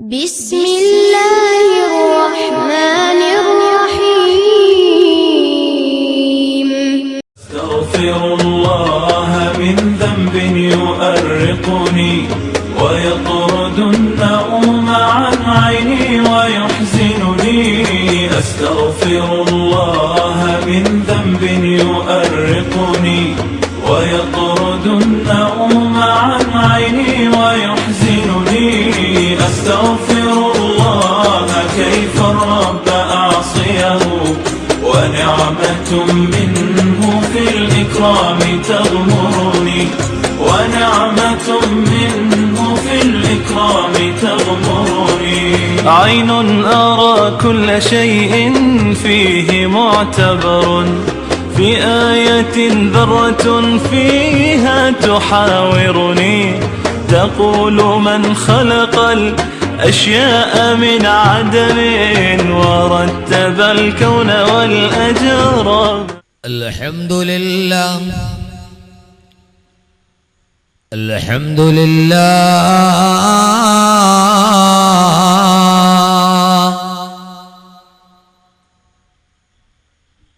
بسم الله الرحمن الرحيم. استغفر الله من ذنب يؤرقني ويطرد النوم عن عيني ويحزنني. استغفر الله من ذنب يؤرقني ويطرد النوم عن عيني ويحزنني. أستغفر الله كيف الرب أعصيه ونعمة منه في الإكرام تغمرني. ونعمة منه في الإكرام تغمرني. عين أرى كل شيء فيه معتبر، في آية ذرة فيها تحاورني. تقول من خلق الأشياء من عدم ورتب الكون والأجرام. الحمد لله الحمد لله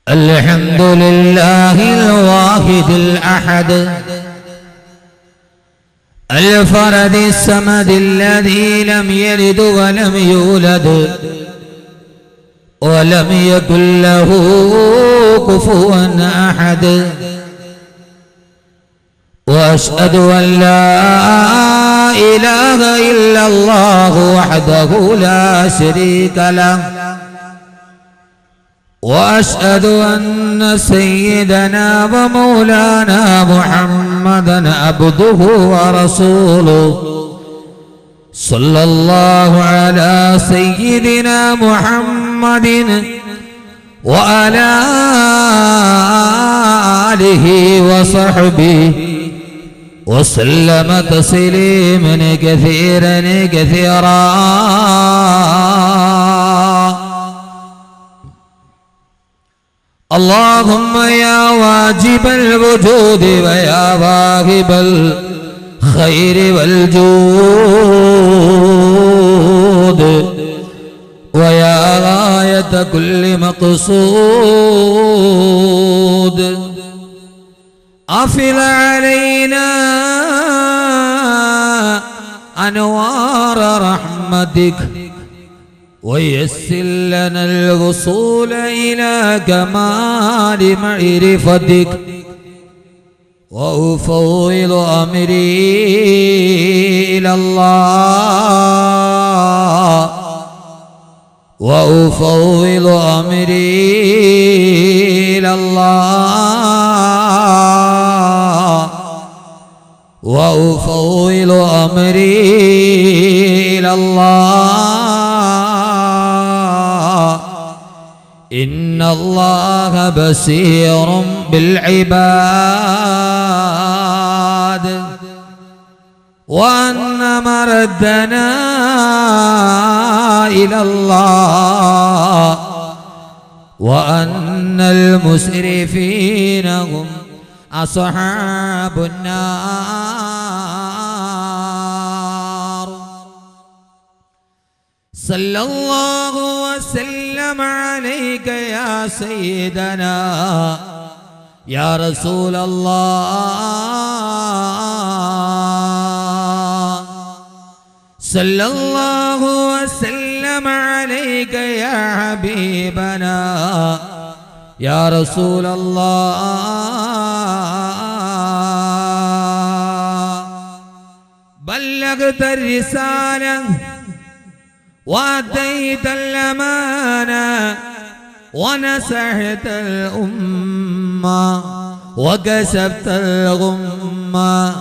الحمد لله الواحد الأحد الفرد الصمد الذي لم يلد ولم يولد ولم يكن له كفوا أحد. وأشهد أن لا إله إلا الله وحده لا شريك له. وأشهد أن سيدنا ومولانا محمدا عبده ورسوله. صلى الله على سيدنا محمد وعلى آله وصحبه وسلم تسليما كثيرا كثيرا. اللهم يا واجب الوجود ويا واهب الخير والجود ويا غاية كل مقصود، أفض علينا أنوار رحمتك ويسر لنا الوصول إلى كمال معرفتك. وأفوض أمري إلى الله وأفوض أمري إلى الله وأفوض أمري إلى الله. إن الله بصير بالعباد وأن مردنا إلى الله وأن المسرفين هم أصحاب النار. صلى الله وسلم عليك يا سيدنا يا رسول الله. صلى الله وسلم عليك يا حبيبنا يا رسول الله. بلغت الرسالة وأديت الأمانة ونصحت الأمة وكسبت الغمة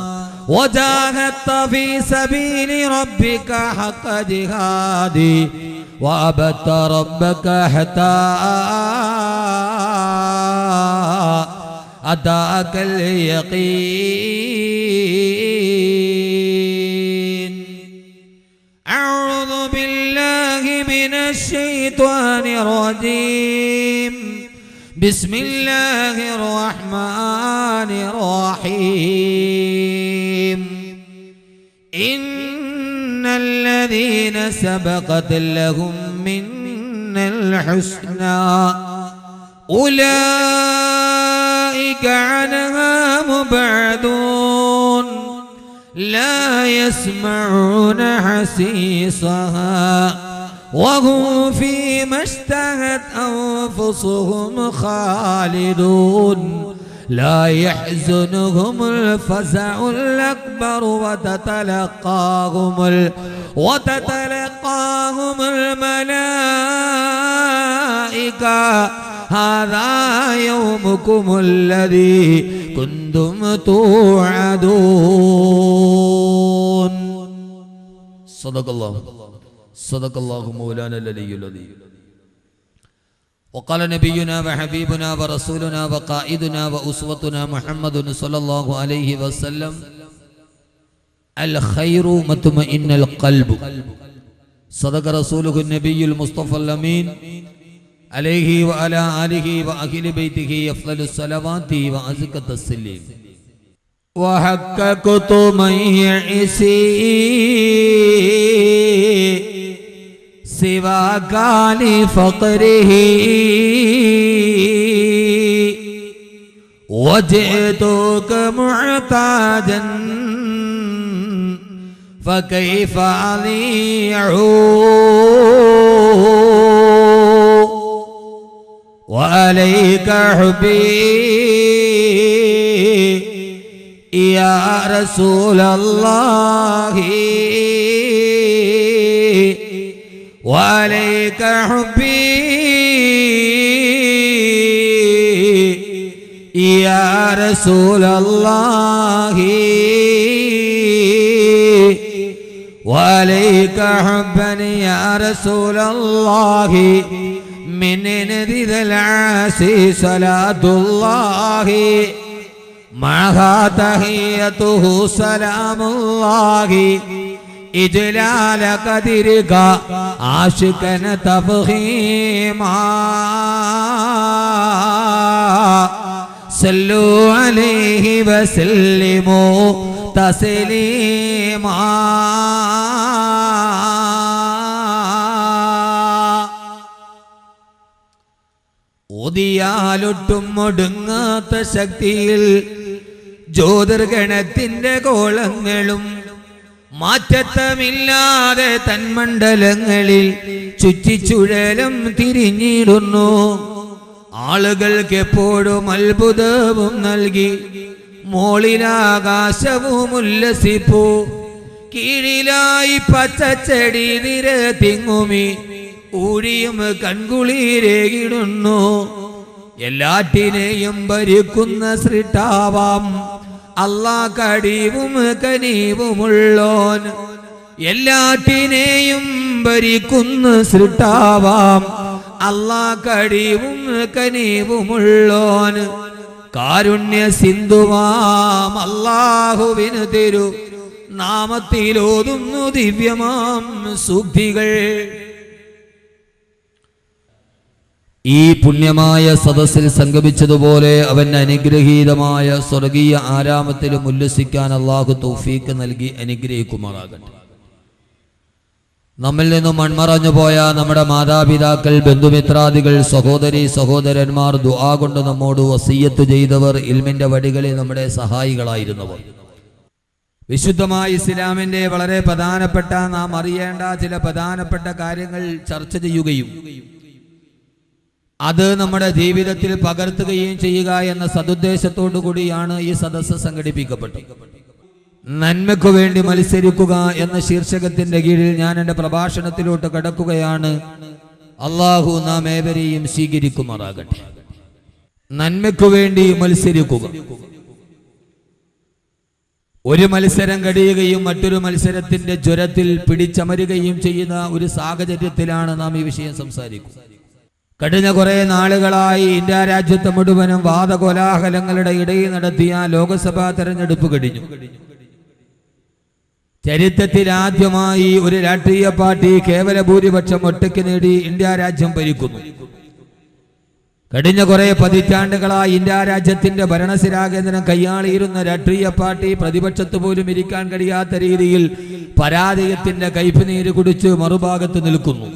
وجاهدت في سبيل ربك حق جهاده وعبدت ربك حتى أتاك اليقين. أعوذ بالله من الشيطان الرجيم. بسم الله الرحمن الرحيم. إن الذين الذين سبقت لهم منا الحسنى أولئك عنها مبعدون لا يسمعون حسيسها وهم فيما اشتهت أنفسهم خالدون لا يحزنهم الفزع الأكبر وتتلقاهم الملائكة هذا يومكم الذي كنتم توعدون صدق الله مولانا العلي العظيم. وقال نبينا وحبيبنا ورسولنا وقائدنا وأسوتنا محمد صلى الله عليه وسلم الخير مطمئن القلب. صدق رسوله النبي المصطفى الأمين عليه وعلى آله وأهل بيته أفضل الصلوات وأزكى التسليم. وحققت من يعصي سواك لفقره وجئتك محتاجا فكيف أضيع وعليك حبي يا رسول الله وعليك حبي يا رسول الله وعليك حبا يا رسول الله من نذذ العاسي صلاة الله معها تحيته سلام الله إجلال قدرك عاشقا تفخيما صلوا عليه وسلموا تسليما. ഓതിയാലൊട്ടും ഒടുങ്ങാത്ത ശക്തിയിൽ ജ്യോതിർഗണത്തിന്റെ ഗോളങ്ങളും മാറ്റത്തമില്ലാതെ തന്മണ്ഡലങ്ങളിൽ ചുറ്റിച്ചുഴലും തിരിഞ്ഞിടുന്നു. ആളുകൾക്ക് എപ്പോഴും അത്ഭുതവും നൽകി മോളിലാകാശവും ഉല്ലസിപ്പൂ കീഴിലായി പച്ചച്ചെടി നിര തിങ്ങുമി ഊഴിയും കൺകുളിരേകിടുന്നു. എല്ലാറ്റിനെയും ഭരിക്കുന്ന സൃഷ്ടാവാം അല്ലാഹ് കടിവും കനിവുമുള്ളോൻ. എല്ലാറ്റിനെയും ഭരിക്കുന്ന സൃഷ്ടാവാം അല്ലാഹ് കടിവും കനിവുമുള്ളോൻ. കാരുണ്യ സിന്ധുവാം അല്ലാഹുവിന് തിരു നാമത്തിലോതുന്നു ദിവ്യമാം സൂക്തികൾ. ഈ പുണ്യമായ സദസ്സിൽ സംഗമിച്ചതുപോലെ അവൻ അനുഗ്രഹീതമായ സ്വർഗീയ ആരാമത്തിലും ഉല്ലസിക്കാൻ അള്ളാഹു തൗഫീക്ക് നൽകി അനുഗ്രഹിക്കുമാറാകട്ടെ. നമ്മിൽ നിന്നും മൺമറഞ്ഞു പോയ നമ്മുടെ മാതാപിതാക്കൾ, ബന്ധുമിത്രാദികൾ, സഹോദരി സഹോദരന്മാർ, ദുആ കൊണ്ട് നമ്മോട് വസിയ്യത്ത് ചെയ്തവർ, ഇൽമിന്റെ വഴികളിൽ നമ്മുടെ സഹായികളായിരുന്നവർ, വിശുദ്ധമായ ഇസ്ലാമിന്റെ വളരെ പ്രധാനപ്പെട്ട നാം അറിയേണ്ട ചില പ്രധാനപ്പെട്ട കാര്യങ്ങൾ ചർച്ച ചെയ്യുകയും അത് നമ്മുടെ ജീവിതത്തിൽ പകർത്തുകയും ചെയ്യുക എന്ന സതുദ്ദേശത്തോടു കൂടിയാണ് ഈ സദസ്സ് സംഘടിപ്പിക്കപ്പെട്ടത്. നന്മയ്ക്കു വേണ്ടി മത്സരിക്കുക എന്ന ശീർഷകത്തിന്റെ കീഴിൽ ഞാൻ എൻ്റെ പ്രഭാഷണത്തിലോട്ട് കടക്കുകയാണ്. അള്ളാഹു നാം ഏവരെയും സ്വീകരിക്കുമാറാകട്ടെ. നന്മയ്ക്കു വേണ്ടി മത്സരിക്കുക. ഒരു മത്സരം കഴിയുകയും മറ്റൊരു മത്സരത്തിന്റെ ജ്വരത്തിൽ പിടിച്ചമരുകയും ചെയ്യുന്ന ഒരു സാഹചര്യത്തിലാണ് നാം ഈ വിഷയം സംസാരിക്കുന്നത്. കഴിഞ്ഞ കുറെ നാളുകളായി ഇന്ത്യ രാജ്യത്ത് മുഴുവനും വാദകോലാഹലങ്ങളുടെ ഇടയിൽ നടത്തിയ ലോക്സഭാ തെരഞ്ഞെടുപ്പ് കഴിഞ്ഞു. ചരിത്രത്തിൽ ആദ്യമായി ഒരു രാഷ്ട്രീയ പാർട്ടി കേവല ഭൂരിപക്ഷം ഒറ്റയ്ക്ക് നേടി ഇന്ത്യ രാജ്യം ഭരിക്കുന്നു. കഴിഞ്ഞ കുറെ പതിറ്റാണ്ടുകളായി ഇന്ത്യ രാജ്യത്തിന്റെ ഭരണസിരാകേന്ദ്രം കൈയാളിയിരുന്ന രാഷ്ട്രീയ പാർട്ടി പ്രതിപക്ഷത്ത് പോലും ഇരിക്കാൻ കഴിയാത്ത രീതിയിൽ പരാജയത്തിന്റെ കൈപ്പുനീര് കുടിച്ച് മറുഭാഗത്ത് നിൽക്കുന്നു.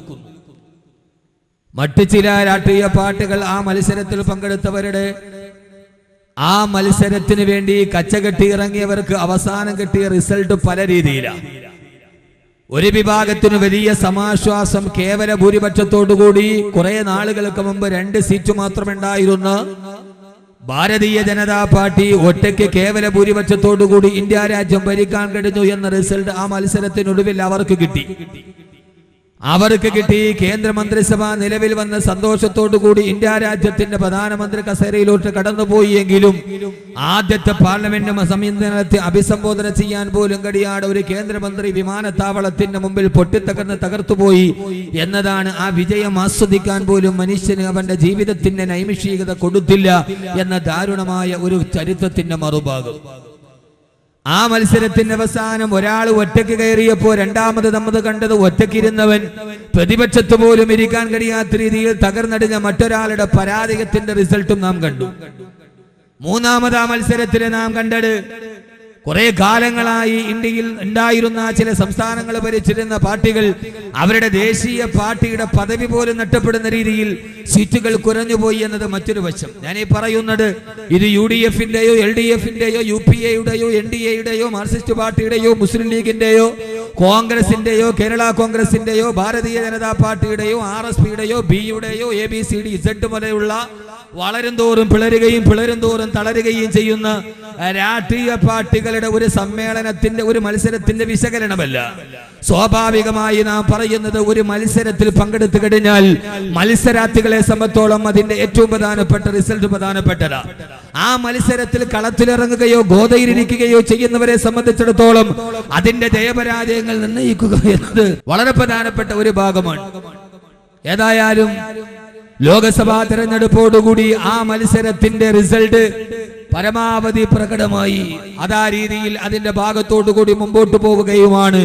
മറ്റു ചില രാഷ്ട്രീയ പാർട്ടികൾ ആ മത്സരത്തിൽ പങ്കെടുത്തവരുടെ ആ മത്സരത്തിന് വേണ്ടി കച്ചകെട്ടി ഇറങ്ങിയവർക്ക് അവസാനം കിട്ടിയ റിസൾട്ട് പല രീതിയിലാണ്. ഒരു വിഭാഗത്തിന് വലിയ സമാശ്വാസം കേവല ഭൂരിപക്ഷത്തോടുകൂടി കുറെ നാളുകൾക്ക് മുമ്പ് 2 സീറ്റ് മാത്രമുണ്ടായിരുന്ന ഭാരതീയ ജനതാ പാർട്ടി ഒറ്റയ്ക്ക് കേവല ഭൂരിപക്ഷത്തോടുകൂടി ഇന്ത്യ രാജ്യം ഭരിക്കാൻ കഴിഞ്ഞു എന്ന റിസൾട്ട് ആ മത്സരത്തിനൊടുവിൽ അവർക്ക് കിട്ടി. കേന്ദ്രമന്ത്രിസഭ നിലവിൽ വന്ന സന്തോഷത്തോടുകൂടി ഇന്ത്യ രാജ്യത്തിന്റെ പ്രധാനമന്ത്രി കസേരയിലോട്ട് കടന്നുപോയി. എങ്കിലും ആദ്യത്തെ പാർലമെന്റ് സമ്മേളനത്തെ അഭിസംബോധന ചെയ്യാൻ പോലും കഴിയാതെ ഒരു കേന്ദ്രമന്ത്രി വിമാനത്താവളത്തിന്റെ മുമ്പിൽ പൊട്ടിത്തകർന്ന് തകർത്തുപോയി എന്നതാണ്. ആ വിജയം ആസ്വദിക്കാൻ പോലും മനുഷ്യന് അവന്റെ ജീവിതത്തിന്റെ നൈമിഷികത കൊടുത്തില്ല എന്ന ദാരുണമായ ഒരു ചരിത്രത്തിന്റെ മറുഭാഗം. ആ മത്സരത്തിന്റെ അവസാനം ഒരാൾ ഒറ്റയ്ക്ക് കയറിയപ്പോ രണ്ടാമത് നമ്മൾ കണ്ടത് ഒറ്റയ്ക്കിരുന്നവൻ പ്രതിപക്ഷത്ത് പോലും ഇരിക്കാൻ കഴിയാത്ത രീതിയിൽ തകർന്നടിഞ്ഞ മറ്റൊരാളുടെ പരാജയത്തിന്റെ റിസൾട്ടും നാം കണ്ടു. മൂന്നാമത് ആ മത്സരത്തിൽ നാം കണ്ടത് കുറെ കാലങ്ങളായി ഇന്ത്യയിൽ ഉണ്ടായിരുന്ന ചില സംസ്ഥാനങ്ങൾ ഭരിച്ചിരുന്ന പാർട്ടികൾ അവരുടെ ദേശീയ പാർട്ടിയുടെ പദവി പോലും നഷ്ടപ്പെടുന്ന രീതിയിൽ സീറ്റുകൾ കുറഞ്ഞുപോയി എന്നത് മറ്റൊരു വശം. ഞാനീ പറയുന്നത് ഇത് UDF-ന്റെയോ LDF-ന്റെയോ UPA-യുടെയോ NDA-യുടെയോ മാർക്സിസ്റ്റ് പാർട്ടിയുടെയോ മുസ്ലിം ലീഗിന്റെയോ കോൺഗ്രസിന്റെയോ കേരള കോൺഗ്രസിന്റെയോ ഭാരതീയ ജനതാ പാർട്ടിയുടെയോ RSP-യുടെയോ B-യുടെയോ ABCD Z മുതലുള്ള വളരും തോറും പിളരും തോറും തളരുകയും ചെയ്യുന്ന രാഷ്ട്രീയ പാർട്ടികളുടെ ഒരു സമ്മേളനത്തിന്റെ ഒരു മത്സരത്തിന്റെ വിശകലനമല്ല. സ്വാഭാവികമായി നാം പറയുന്നത് ഒരു മത്സരത്തിൽ പങ്കെടുത്തു കഴിഞ്ഞാൽ മത്സരാർത്ഥികളെ സംബന്ധിച്ചോളം അതിന്റെ ഏറ്റവും പ്രധാനപ്പെട്ട റിസൾട്ട് പ്രധാനപ്പെട്ടതാണ്. ആ മത്സരത്തിൽ കളത്തിലിറങ്ങുകയോ ഗോതയിലിരിക്കുകയോ ചെയ്യുന്നവരെ സംബന്ധിച്ചിടത്തോളം അതിന്റെ ജയപരാജയങ്ങൾ നിർണ്ണയിക്കുക എന്നത് വളരെ പ്രധാനപ്പെട്ട ഒരു ഭാഗമാണ്. ഏതായാലും ലോകസഭാ തെരഞ്ഞെടുപ്പോടുകൂടി ആ മത്സരത്തിന്റെ റിസൾട്ട് പരമാവധി പ്രകടമായി. അതാ രീതിയിൽ അതിന്റെ ഭാഗത്തോടുകൂടി മുമ്പോട്ട് പോവുകയുമാണ്.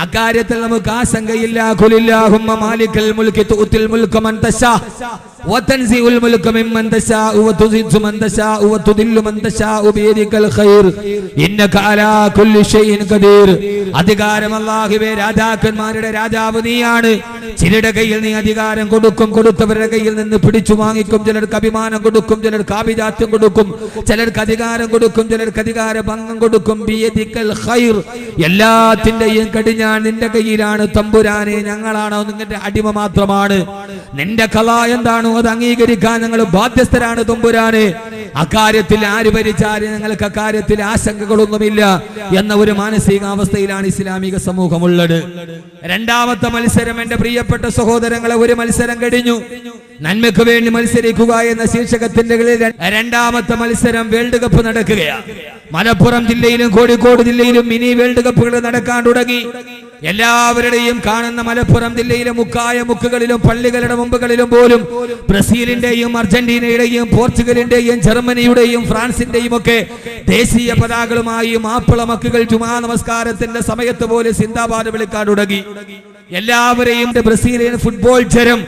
അക്കാര്യത്തിൽ നമുക്ക് ആശങ്കയില്ല. ഖുലില്ലാഹുമ്മ മാലിക്കൽ മുൽകി തുഅത്തിൽ മുൽക മൻ തശാ വതൻസിഉൽ മുൽക മിമ്മൻ തശാ വതുസിദ്ദു മൻ തശാ വതുദില്ലു മൻ തശാ ബിയദികൽ ഖൈർ ഇന്നക അലാ കുല്ലി ഷൈഇൻ ഖദീർ. അധികാരം അല്ലാഹുവേ, രാജാക്കന്മാരുടെ രാജാവ് നീയാണ്. ചിലരുടെ കയ്യിൽ നീ അധികാരം കൊടുക്കും, കൊടുത്തവരുടെ കയ്യിൽ നിന്ന് പിടിച്ചു വാങ്ങിക്കും. ചിലർക്ക് അഭിമാനം കൊടുക്കും, ചിലർക്ക് ആഭിജാത്യം കൊടുക്കും, ചിലർക്ക് അധികാരം കൊടുക്കും, ചിലർക്ക് അധികാര ഭംഗം കൊടുക്കും. ബിയദികൽ ഖൈർ, എല്ലാത്തിന്റെയും കടിഞ്ഞാൺ നിന്റെ കയ്യിലാണ് തമ്പുരാനെ. ഞങ്ങളാണോ നിങ്ങളുടെ അടിമ മാത്രമാണ്. നിന്റെ കല എന്താണോ അത് അംഗീകരിക്കാൻ ഞങ്ങൾ ബാധ്യസ്ഥരാണ് തമ്പുരാനെ. അക്കാര്യത്തിൽ ആര് ഭരിച്ചാലും ഞങ്ങൾക്ക് അക്കാര്യത്തിൽ ആശങ്കകളൊന്നുമില്ല എന്ന ഒരു മാനസികാവസ്ഥയിലാണ് ഇസ്ലാമിക സമൂഹമുള്ളത്. രണ്ടാമത്തെ മത്സരം എന്റെ പ്രിയപ്പെട്ട സഹോദരങ്ങളെ, ഒരു മത്സരം കഴിഞ്ഞു. നന്മയ്ക്ക് വേണ്ടി മത്സരിക്കുക എന്ന ശീർഷകത്തിന്റെ രണ്ടാമത്തെ മത്സരം വേൾഡ് കപ്പ് നടക്കുകയാണ്. മലപ്പുറം ജില്ലയിലും കോഴിക്കോട് ജില്ലയിലും മിനി വേൾഡ് കപ്പുകൾ നടക്കാൻ തുടങ്ങി. എല്ലാവരുടെയും കാണുന്ന മലപ്പുറം ജില്ലയിലെ മുക്കുകളിലും പള്ളികളുടെ മുമ്പുകളിലും പോലും ബ്രസീലിന്റെയും അർജന്റീനയുടെയും പോർച്ചുഗലിന്റെയും ജർമ്മനിയുടെയും ഫ്രാൻസിന്റെയും ഒക്കെ ദേശീയ പതാകകളുമായി മാപ്പിള മക്കുകൾ ജുമാ നമസ്കാരത്തിന്റെ സമയത്ത് പോലും സിന്ദാബാദ് വിളിക്കാൻ തുടങ്ങി. എല്ലാവരെയും ബ്രസീലിയൻ ഫുട്ബോൾ ചരം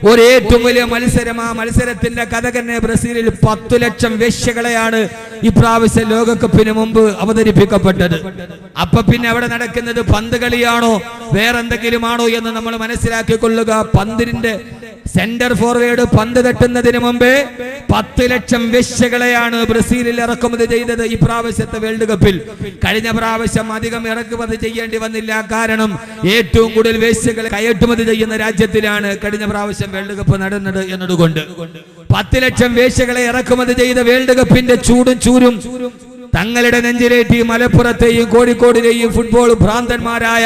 ഒരു ഏറ്റവും വലിയ മത്സരം. ആ മത്സരത്തിന്റെ കഥ തന്നെ ബ്രസീലിൽ 10 ലക്ഷം വേശ്യകളെയാണ് ഇപ്രാവശ്യം ലോകകപ്പിന് മുമ്പ് അവതരിപ്പിക്കപ്പെട്ടത്. അപ്പൊ പിന്നെ അവിടെ നടക്കുന്നത് പന്ത് കളിയാണോ വേറെന്തെങ്കിലും ആണോ എന്ന് നമ്മൾ മനസ്സിലാക്കിക്കൊള്ളുക. പന്തിന്റെ സെന്റർ ഫോർവേഡ് പന്ത് തട്ടുന്നതിന് മുമ്പേ 10 ലക്ഷം വേശ്യകളെയാണ് ബ്രസീലിൽ ഇറക്കുമതി ചെയ്തത് ഈ പ്രാവശ്യത്തെ വേൾഡ് കപ്പിൽ. കഴിഞ്ഞ പ്രാവശ്യം അധികം ഇറക്കുമതി ചെയ്യേണ്ടി വന്നില്ല. കാരണം ഏറ്റവും കൂടുതൽ വേശ്യകളെ കയറ്റുമതി ചെയ്യുന്ന രാജ്യത്തിലാണ് കഴിഞ്ഞ പ്രാവശ്യം വേൾഡ് കപ്പ് നടന്നത് എന്നതുകൊണ്ട് 10 ലക്ഷം വേശ്യകളെ ഇറക്കുമതി ചെയ്ത വേൾഡ് കപ്പിന്റെ ചൂടും ചൂരും തങ്ങളുടെ നെഞ്ചിലേറ്റി മലപ്പുറത്തെയും കോഴിക്കോടിലെയും ഫുട്ബോൾ ഭ്രാന്തന്മാരായ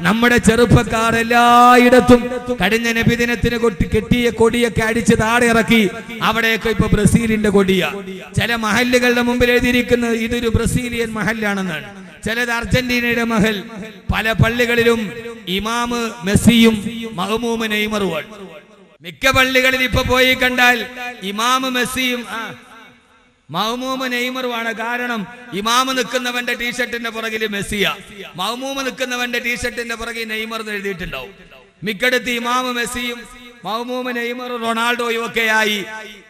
നമ്മുടെ ചെറുപ്പക്കാർ എല്ലായിടത്തും കഴിഞ്ഞ നബിദിനത്തിന് കെട്ടിയ കൊടിയൊക്കെ അടിച്ച് താഴെ ഇറക്കി. അവിടെയൊക്കെ ഇപ്പൊ ബ്രസീലിന്റെ കൊടിയ. ചില മഹല്ലുകളുടെ മുമ്പിൽ എഴുതിയിരിക്കുന്നത് ഇതൊരു ബ്രസീലിയൻ മഹല്ലാണെന്നാണ്, ചിലത് അർജന്റീനയുടെ മഹൽ. പല പള്ളികളിലും ഇമാമ് മെസ്സിയും മഹ്മൂമ് നെയ്മറുമാണ്. മിക്ക പള്ളികളിൽ ഇപ്പൊ പോയി കണ്ടാൽ ഇമാമ് മെസ്സിയും മഹ്മൂമ് നെയ്മറുമാണ്. കാരണം ഇമാമ് നിൽക്കുന്നവന്റെ ടീഷർട്ടിന്റെ പുറകിൽ മെസ്സിയ, മഹ്മൂമ് നിൽക്കുന്നവന്റെ ടീഷർട്ടിന്റെ പുറകിൽ നെയ്മർ എന്ന് എഴുതിയിട്ടുണ്ടാവും. മിക്കടത്ത് ഇമാമ് മെസ്സിയും നെയ്മറും റൊണാൾഡോയും ഒക്കെയായി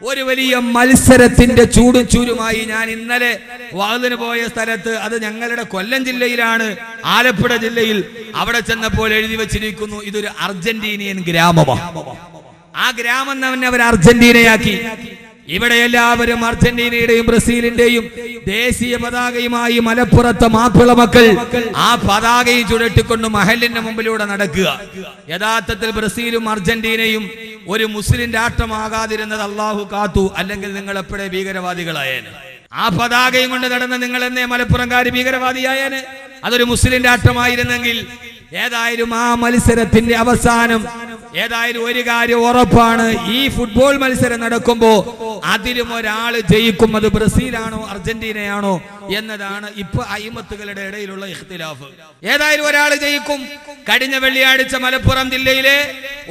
ഒരു വലിയ മത്സരത്തിന്റെ ചൂടും ചൂരുമായി ഞാൻ ഇന്നലെ വാതിന് പോയ സ്ഥലത്ത്, അത് ഞങ്ങളുടെ കൊല്ലം ജില്ലയിലാണ്, ആലപ്പുഴ ജില്ലയിൽ, അവിടെ ചെന്നപ്പോൾ എഴുതി വെച്ചിരിക്കുന്നു ഇതൊരു അർജന്റീനിയൻ ഗ്രാമമാണ്. ആ ഗ്രാമം തന്നെ അവർ അർജന്റീനയാക്കി. ഇവിടെ എല്ലാവരും അർജന്റീനയുടെയും ബ്രസീലിന്റെയും ദേശീയ പതാകയുമായി മലപ്പുറത്തെ മാപ്പിള മക്കൾ ആ പതാകയും ചുഴറ്റിക്കൊണ്ട് മഹലിന്റെ മുമ്പിലൂടെ നടക്കുക. യഥാർത്ഥത്തിൽ ബ്രസീലും അർജന്റീനയും ഒരു മുസ്ലിം രാഷ്ട്രമാകാതിരുന്നത് അള്ളാഹു കാത്തു, അല്ലെങ്കിൽ നിങ്ങൾ എപ്പോഴേ ഭീകരവാദികളായേന്. ആ പതാകയും കൊണ്ട് നടന്ന നിങ്ങൾ എന്നേ മലപ്പുറംകാര് ഭീകരവാദിയായേന്. അതൊരു മുസ്ലിം രാഷ്ട്രമായിരുന്നെങ്കിൽ. ഏതായാലും ആ മത്സരത്തിന്റെ അവസാനം ഏതായാലും ഒരു കാര്യം ഉറപ്പാണ്, ഈ ഫുട്ബോൾ മത്സരം നടക്കുമ്പോ അതിലും ഒരാൾ ജയിക്കും. അത് ബ്രസീലാണോ അർജന്റീനയാണോ എന്നതാണ് ഇപ്പൊ അയിമത്തുകളുടെ ഇടയിലുള്ള ഇഖ്തിലാഫ്. ഏതായാലും ഒരാൾ ജയിക്കും. കഴിഞ്ഞ വെള്ളിയാഴ്ച മലപ്പുറം ജില്ലയിലെ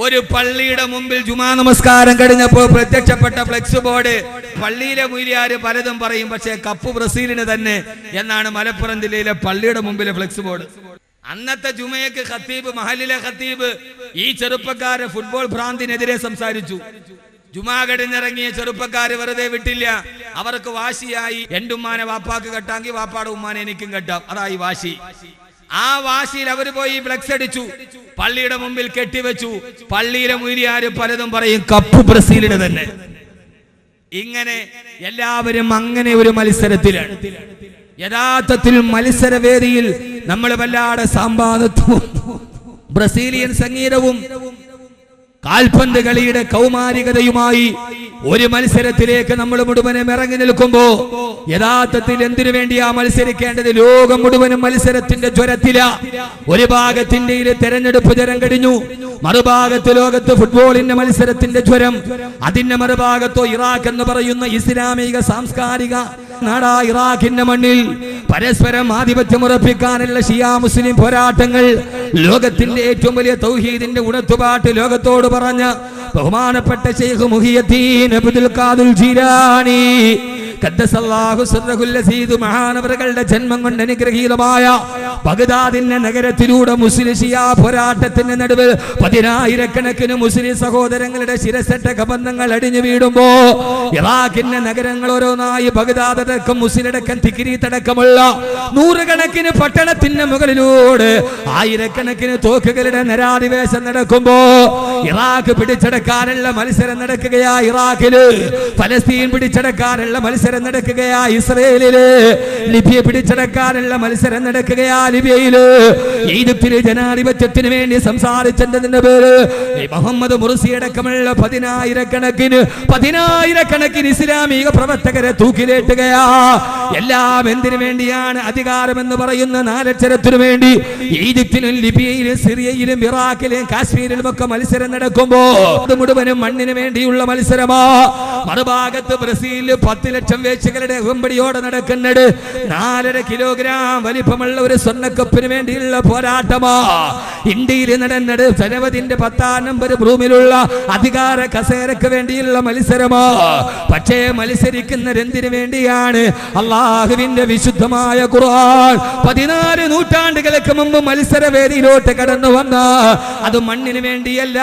ഒരു പള്ളിയുടെ മുമ്പിൽ ജുമാ നമസ്കാരം കഴിഞ്ഞപ്പോൾ പ്രത്യക്ഷപ്പെട്ട ഫ്ലെക്സ് ബോർഡ്, പള്ളിയിലെ മൂല്യാര് പലതും പറയും, പക്ഷേ കപ്പ് ബ്രസീലിന് തന്നെ എന്നാണ് മലപ്പുറം ജില്ലയിലെ പള്ളിയുടെ മുമ്പിലെ ഫ്ലെക്സ് ബോർഡ്. അന്നത്തെ ജുമയ്ക്ക് ഖത്തീബ്, മഹലിലെ ഖത്തീബ് ഈ ചെറുപ്പക്കാരെ ഫുട്ബോൾ ഭ്രാന്തിനെതിരെ സംസാരിച്ചു. ജുമാ കഴിഞ്ഞിറങ്ങിയ ചെറുപ്പക്കാര് വെറുതെ വിട്ടില്ല. അവർക്ക് വാശിയായി, എന്റെ ഉമ്മാനെ വാപ്പാക്ക് കെട്ടാങ്കിൽ വാപ്പാടെ ഉമ്മാനെ എനിക്കും കെട്ടാം, അതായി വാശി. ആ വാശിയിൽ അവർ പോയി ഫ്ലെക്സ് അടിച്ചു, പള്ളിയുടെ മുമ്പിൽ കെട്ടിവെച്ചു. പള്ളിയിലെ മൂല്യാര് പലതും പറയും കപ്പ് ബ്രസീലിന് തന്നെ. ഇങ്ങനെ എല്ലാവരും അങ്ങനെ ഒരു മത്സരത്തിലാണ്. യഥാർത്ഥത്തിൽ മത്സരവേദിയിൽ നമ്മൾ വല്ലാതെ സാമ്പാദത്വവും ബ്രസീലിയൻ സംഗീതവും കാൽപന്ത് കളിയുടെ കൗമാരികതയുമായി ഒരു മത്സരത്തിലേക്ക് നമ്മൾ മുഴുവനും ഇറങ്ങി നിൽക്കുമ്പോ യഥാർത്ഥത്തിൽ എന്തിനു വേണ്ടിയാ മത്സരിക്കേണ്ടത്? ലോകം മുഴുവനും മത്സരത്തിന്റെ ജ്വരത്തില. ഒരു ഭാഗത്ത് ഇന്ത്യയിൽ തെരഞ്ഞെടുപ്പ് ജ്വരം കഴിഞ്ഞു, മറുഭാഗത്ത് ലോകത്ത് ഫുട്ബോളിന്റെ മത്സരത്തിന്റെ ജ്വരം. അതിന്റെ മറുഭാഗത്തോ ഇറാഖ് എന്ന് പറയുന്ന ഇസ്ലാമിക സാംസ്കാരിക നാടാ ഇറാഖിന്റെ മണ്ണിൽ പരസ്പരം ആധിപത്യം ഉറപ്പിക്കാനുള്ള ഷിയ മുസ്ലിം പോരാട്ടങ്ങൾ. ലോകത്തിന്റെ ഏറ്റവും വലിയ തൗഹീദിന്റെ ഉണത്തുപാട്ട് ലോകത്തോട് പറഞ്ഞ ബഹുമാനപ്പെട്ട ശൈഖ് മുഹിയുദ്ദീൻ അബ്ദുൽ ഖാദിർ ജീലാനി ഖദ്ദസല്ലാഹു സിർറഹുൽ അസീദ് മഹാനവറുകളുടെ ജന്മം കൊണ്ട് അനുഗ്രഹീതമായ ബഗ്ദാദിന്റെ നഗരത്തിലൂടെ മുസ്ലിം ഷിയ പോരാട്ടത്തിന്റെ നടുവിൽ പതിനായിരക്കണക്കിന് മുസ്ലിം സഹോദരങ്ങളുടെ ശിരസറ്റ കബന്ധങ്ങൾ അടിഞ്ഞു വീടുമ്പോ ഇറാഖിന്റെ നഗരങ്ങൾ ഓരോന്നായി ബഗ്ദാദ് അടക്കം മുസ്ലിടക്കം തിക്രീത്ത് അടക്കമുള്ള നൂറുകണക്കിന് പട്ടണത്തിന്റെ മുകളിലൂടെ ആയിരക്കണക്കിന് തോക്കുകളുടെ നരാധിവേശം നടക്കുമ്പോ ഇറാഖ് പിടിച്ചടക്കാനുള്ള മത്സരം നടക്കുകയാ ഇറാഖില്. ഫലസ്തീൻ പിടിച്ചടക്കാനുള്ള മത്സരം നടക്കുകയാ ഇസ്രയേലില്. ലിബിയ പിടിച്ചടക്കാനുള്ള മത്സരം നടക്കുകയാ ലിബിയയില്. ഈജിപ്തില് ജനാധിപത്യത്തിന് വേണ്ടി സംസാരിച്ചതിന്റെ പേര് മുഹമ്മദ് മുർസി അടക്കമുള്ള പതിനായിരക്കണക്കിന് ഇസ്ലാമിക പ്രവർത്തകരെ തൂക്കിലേറ്റുകയാ. എല്ലാം എന്തിനു വേണ്ടിയാണ്? അധികാരം എന്ന് പറയുന്ന നാലക്ഷരത്തിനു വേണ്ടി. ഈജിപ്തിലും ലിബിയയിലും സിറിയയിലും ഇറാഖിലും കാശ്മീരിലും ഒക്കെ മത്സരം നടക്കുമ്പോ അത് മുഴുവനും മണ്ണിന് വേണ്ടിയുള്ള മത്സരമാ. മറുഭാഗത്ത് ബ്രസീലിൽ 10 ലക്ഷം വേശ്യകളുടെ വെമ്പടിയോടെ നടക്കുന്നത് 4.5 കിലോഗ്രാം വലിപ്പമുള്ള ഒരു സ്വർണ്ണക്കപ്പിന് വേണ്ടിയുള്ള പോരാട്ടമാ. ഇന്ത്യയിൽ നടന്നത് ജനവതിന്റെ 10ാം നമ്പർ ഭൂമിയിലുള്ള അധികാര കസേരക്ക് വേണ്ടിയുള്ള മത്സരമാ. പക്ഷേ മത്സരിക്കുന്നത് എന്തിനു വേണ്ടിയാണ്? അള്ളാഹുവിന്റെ വിശുദ്ധമായ ഖുർആൻ 14 നൂറ്റാണ്ടുകൾക്ക് മുമ്പ് മത്സരവേദിയിലോട്ട് കടന്നു വന്ന അത് മണ്ണിന് വേണ്ടിയല്ല,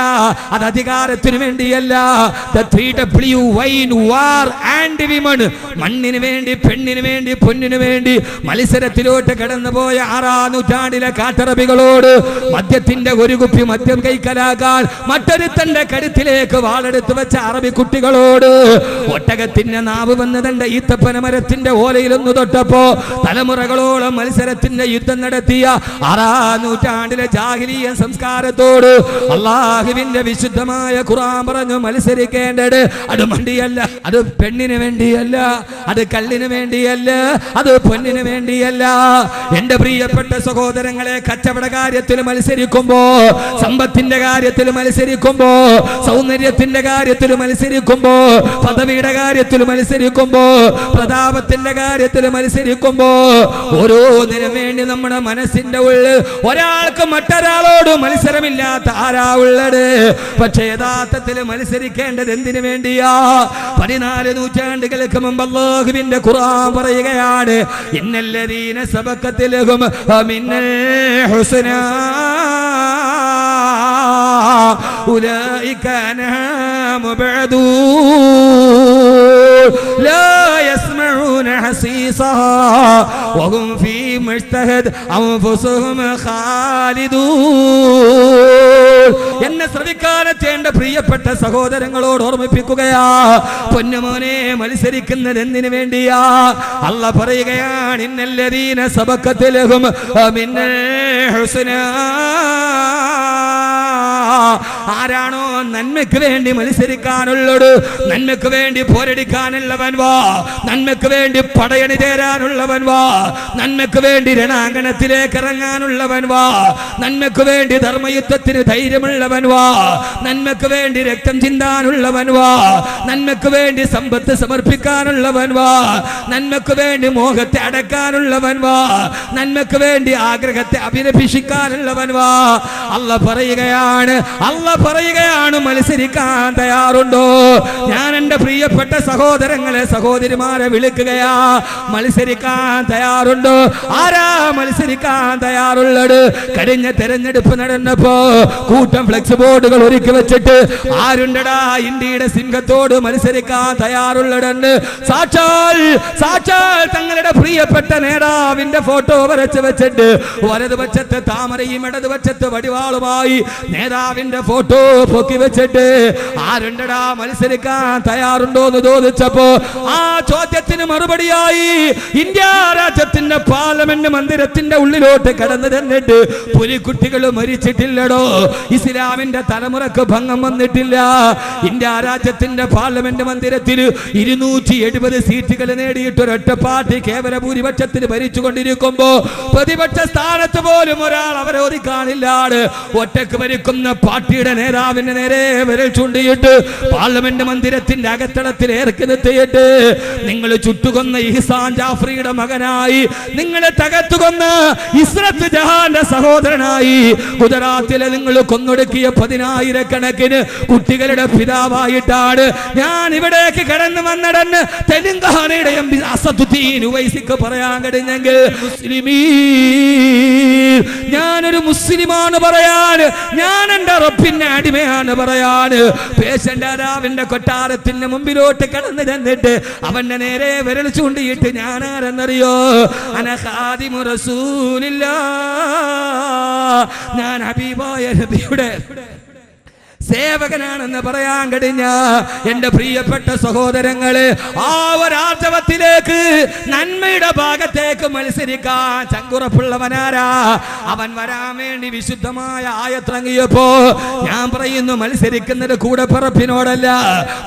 അത് അധികാരത്തിന് വേണ്ടിയല്ല. മണ്ണിന് വേണ്ടി, പെണ്ണിന് വേണ്ടി, പൊന്നിന് വേണ്ടി മത്സരത്തിലോട്ട് കടന്നുപോയ 6ാം നൂറ്റാണ്ടിലെ കാട്ടറബികളോട് മദ്യത്തിന്റെ ഒരു കുപ്പി മദ്യം കൈക്കലാക്കാൻ മറ്റൊരുത്തന്റെ കരുത്തിലേക്ക് വാളെടുത്ത് വെച്ച അറബി കുട്ടികളോട് ഒട്ടകത്തിന്റെ നാവ് വന്നതന്റെ ഈത്തപ്പന മരത്തിന്റെ ഓലയിലൊന്നു തൊട്ടപ്പോ തലമുറകളോളം മത്സരത്തിന്റെ യുദ്ധം നടത്തിയ 6ാം നൂറ്റാണ്ടിലെ ജാഹിലിയ സംസ്കാരത്തോട് അള്ളാഹുവിന്റെ വിശുദ്ധമായ ഖുർആൻ പറഞ്ഞു മത്സരിക്കേണ്ടത് അത് മണ്ടിയല്ല, അത് പെണ്ണിന് വേണ്ടിയല്ല, അത് കള്ളിന് വേണ്ടിയല്ല, അത് പൊന്നിന് വേണ്ടിയല്ല. എന്റെ പ്രിയപ്പെട്ട സഹോദരങ്ങളെ, കച്ചവട കാര്യത്തിൽ മത്സരിക്കുമ്പോ, സമ്പത്തിന്റെ കാര്യത്തിൽ മത്സരിക്കുമ്പോ, സൗന്ദര്യത്തിന്റെ കാര്യത്തിൽ മത്സരിക്കുമ്പോ, പദവിയുടെ കാര്യത്തിൽ മത്സരിക്കുമ്പോ, പ്രതാപത്തിന്റെ കാര്യത്തിൽ മത്സരിക്കുമ്പോ, ഓരോന്നിനും വേണ്ടി നമ്മുടെ മനസ്സിന്റെ ഉള്ളിൽ ഒരാൾക്ക് മറ്റൊരാളോട് മത്സരമില്ലാത്ത ആരാ ഉള്ളത്? പക്ഷേ യഥാർത്ഥത്തിൽ മത്സരിക്കേണ്ടത് എന്തിനു വേണ്ടിയാ? 14 നൂറ്റാണ്ടുകൾക്ക് മുമ്പ് അല്ലാഹുവിന്റെ ഖുർആൻ പറയുകയാണ്, ഇന്നല്ലദീന സബഖത് ലഹും മിനൽ ഹുസ്നാ ഉലൈക അൻഹാ മുബഅദൂൻ ലാ യസ്മഊന ഹസീസഹാ വഹും ഫീ മുജ്തഹദ് അൻഫുസുഹും ഖാലിദൂൻ. എന്നെ ശ്രവിക്കാനെത്തിയ എന്റെ പ്രിയപ്പെട്ട സഹോദരങ്ങളോട് ഓർമ്മിപ്പിക്കുകയാ, പൊന്നുമോനെ മത്സരിക്കുന്നത് എന്തിനു വേണ്ടിയാ? അല്ലാഹ് പറയുകയാണ്, ഇന്നല്ലദീന സബഖത് ലഹും മിന്നൽ ഹുസ്നാ. ആരാണോ നന്മയ്ക്ക് വേണ്ടി മത്സരിക്കാനുള്ളത്, നന്മയ്ക്ക് വേണ്ടി പോരടിക്കാനുള്ളവൻ വാ, നന്മയ്ക്ക് വേണ്ടി പടയണി ചേരാനുള്ളവൻ വാ, നന്മയ്ക്ക് വേണ്ടി രണാങ്കണത്തിലേക്ക് ഇറങ്ങാനുള്ളവൻ വാ, നന്മയ്ക്ക് വേണ്ടി ധർമ്മയുദ്ധത്തിന് ധൈര്യമുള്ളവൻ വാ, നന്മയ്ക്ക് വേണ്ടി രക്തം ചിന്താനുള്ളവൻ വാ, നന്മയ്ക്ക് വേണ്ടി സമ്പത്ത് സമർപ്പിക്കാനുള്ളവൻ വാ, നന്മയ്ക്ക് വേണ്ടി മോഹത്തെ അടക്കാനുള്ളവൻ വാ, നന്മയ്ക്ക് വേണ്ടി ആഗ്രഹത്തെ അഭിനഭിഷിക്കാനുള്ളവൻ വാ. അല്ലാഹ് പറയുകയാണ്, മത്സരിക്കാൻ തയ്യാറുണ്ടോ? ഞാൻ എന്റെ പ്രിയപ്പെട്ട സഹോദരങ്ങളെ സഹോദരിമാരെ വിളിക്കുകയാ, മത്സരിക്കാൻ തയ്യാറുണ്ടോ? ആരാ മത്സരിക്കാൻ തയ്യാറുള്ളത്? കഴിഞ്ഞ തെരഞ്ഞെടുപ്പ് നടന്നപ്പോ കൂട്ടം ഫ്ലെക്സ് ബോർഡുകൾ ഒരുക്കി വെച്ചിട്ട് ആരുണ്ടടാ ഇന്ത്യയുടെ സിംഹത്തോട് മത്സരിക്കാൻ തയ്യാറുള്ളതെന്ന് സാക്ഷാൽ തങ്ങളുടെ പ്രിയപ്പെട്ട നേതാവിന്റെ ഫോട്ടോ വരച്ച് വെച്ചിട്ട് വലതുപക്ഷത്ത് താമരയും ഇടതുപക്ഷത്ത് വടിവാളുമായി നേതാവിന്റെ ഫോട്ടോ പൊക്കി വെച്ചിട്ട് ആരുണ്ടടാ മത്സരിക്കാൻ തയ്യാറുണ്ടോ എന്ന് ചോദിച്ചപ്പോ ആ ചോദ്യത്തിന് മറുപടിയായി ഇന്ത്യ രാജ്യത്തിന്റെ പാർലമെന്റ് മന്ദിരത്തിന്റെ ഉള്ളിലോട്ട് കടന്നു തന്നിട്ട് പുലിക്കുട്ടികൾ മരിച്ചിട്ടില്ലടോ, ഇസ്ലാമിന്റെ തലമുറക്ക് ഭംഗം വന്നിട്ടില്ല. ഇന്ത്യ രാജ്യത്തിന്റെ പാർലമെന്റ് മന്ദിരത്തിൽ 270 സീറ്റുകൾ നേടിയിട്ട് ഒരൊറ്റ പാർട്ടി കേവല ഭൂരിപക്ഷത്തിന് ഭരിച്ചുകൊണ്ടിരിക്കുമ്പോ പ്രതിപക്ഷ സ്ഥാനത്ത് പോലും ഒരാൾ അവരോധിക്കാനില്ലാതെ ഒറ്റക്ക് ഭരിക്കുന്ന പാർട്ടിയുടെ നേതാവിന്റെ നേരെ വിരൽ ചൂണ്ടിയിട്ട് പാർലമെന്റ് മന്ദിരത്തിന്റെ അകത്തളത്തിൽ ഏർക്കി നിർത്തിയിട്ട് നിങ്ങൾ ചുട്ടുകൊന്ന ഇഹ്സാൻ ജാഫ്രിയുടെ മകനായി, നിങ്ങളെ തകർത്തുകൊന്ന ഇസ്രത്ത് ജഹാന്റെ സഹോദരനായി, ഗുജറാത്തിലെ നിങ്ങൾ കൊന്നൊടുക്കിയ 10,000-കണക്കിന് കുട്ടികളുടെ പിതാവായിട്ടാണ് ഞാൻ ഇവിടേക്ക് കടന്നു വന്നതെന്ന് തെലുങ്കാനയുടെ എം പി അസദുദ്ദീൻ ഉവൈസിക്ക് പറയാൻ കഴിഞ്ഞെങ്കിൽ മുസ്ലിമീൻ, ഞാനൊരു മുസ്ലിമാണ് പറയാൻ, ഞാൻ എന്റെ റബ്ബിന്റെ അടിമയാണ് പറയാൻ, പേശന്റെ രാവിന്റെ കൊട്ടാരത്തിന്റെ മുമ്പിലോട്ട് കടന്നു ചെന്നിട്ട് അവന്റെ നേരെ വിരൽ ചൂണ്ടിയിട്ട് ഞാൻ ആരെന്നറിയോ? അന ഖാദിമു റസൂലില്ലാഹ്, ഞാൻ ഹബീബായ നബിയുടെ സേവകനാണെന്ന് പറയാൻ കഴിഞ്ഞ എന്റെ പ്രിയപ്പെട്ട സഹോദരങ്ങള്, ആ ഒരാർജവത്തിലേക്ക് നന്മയുടെ ഭാഗത്തേക്ക് മത്സരിക്കാൻ ചങ്കുറപ്പുള്ളവനാരാ? അവൻ വരാൻ വേണ്ടി വിശുദ്ധമായ ആയത്തിറങ്ങിയപ്പോ ഞാൻ പറയുന്നു, മത്സരിക്കുന്നത് കൂടപ്പിറപ്പിനോടല്ല,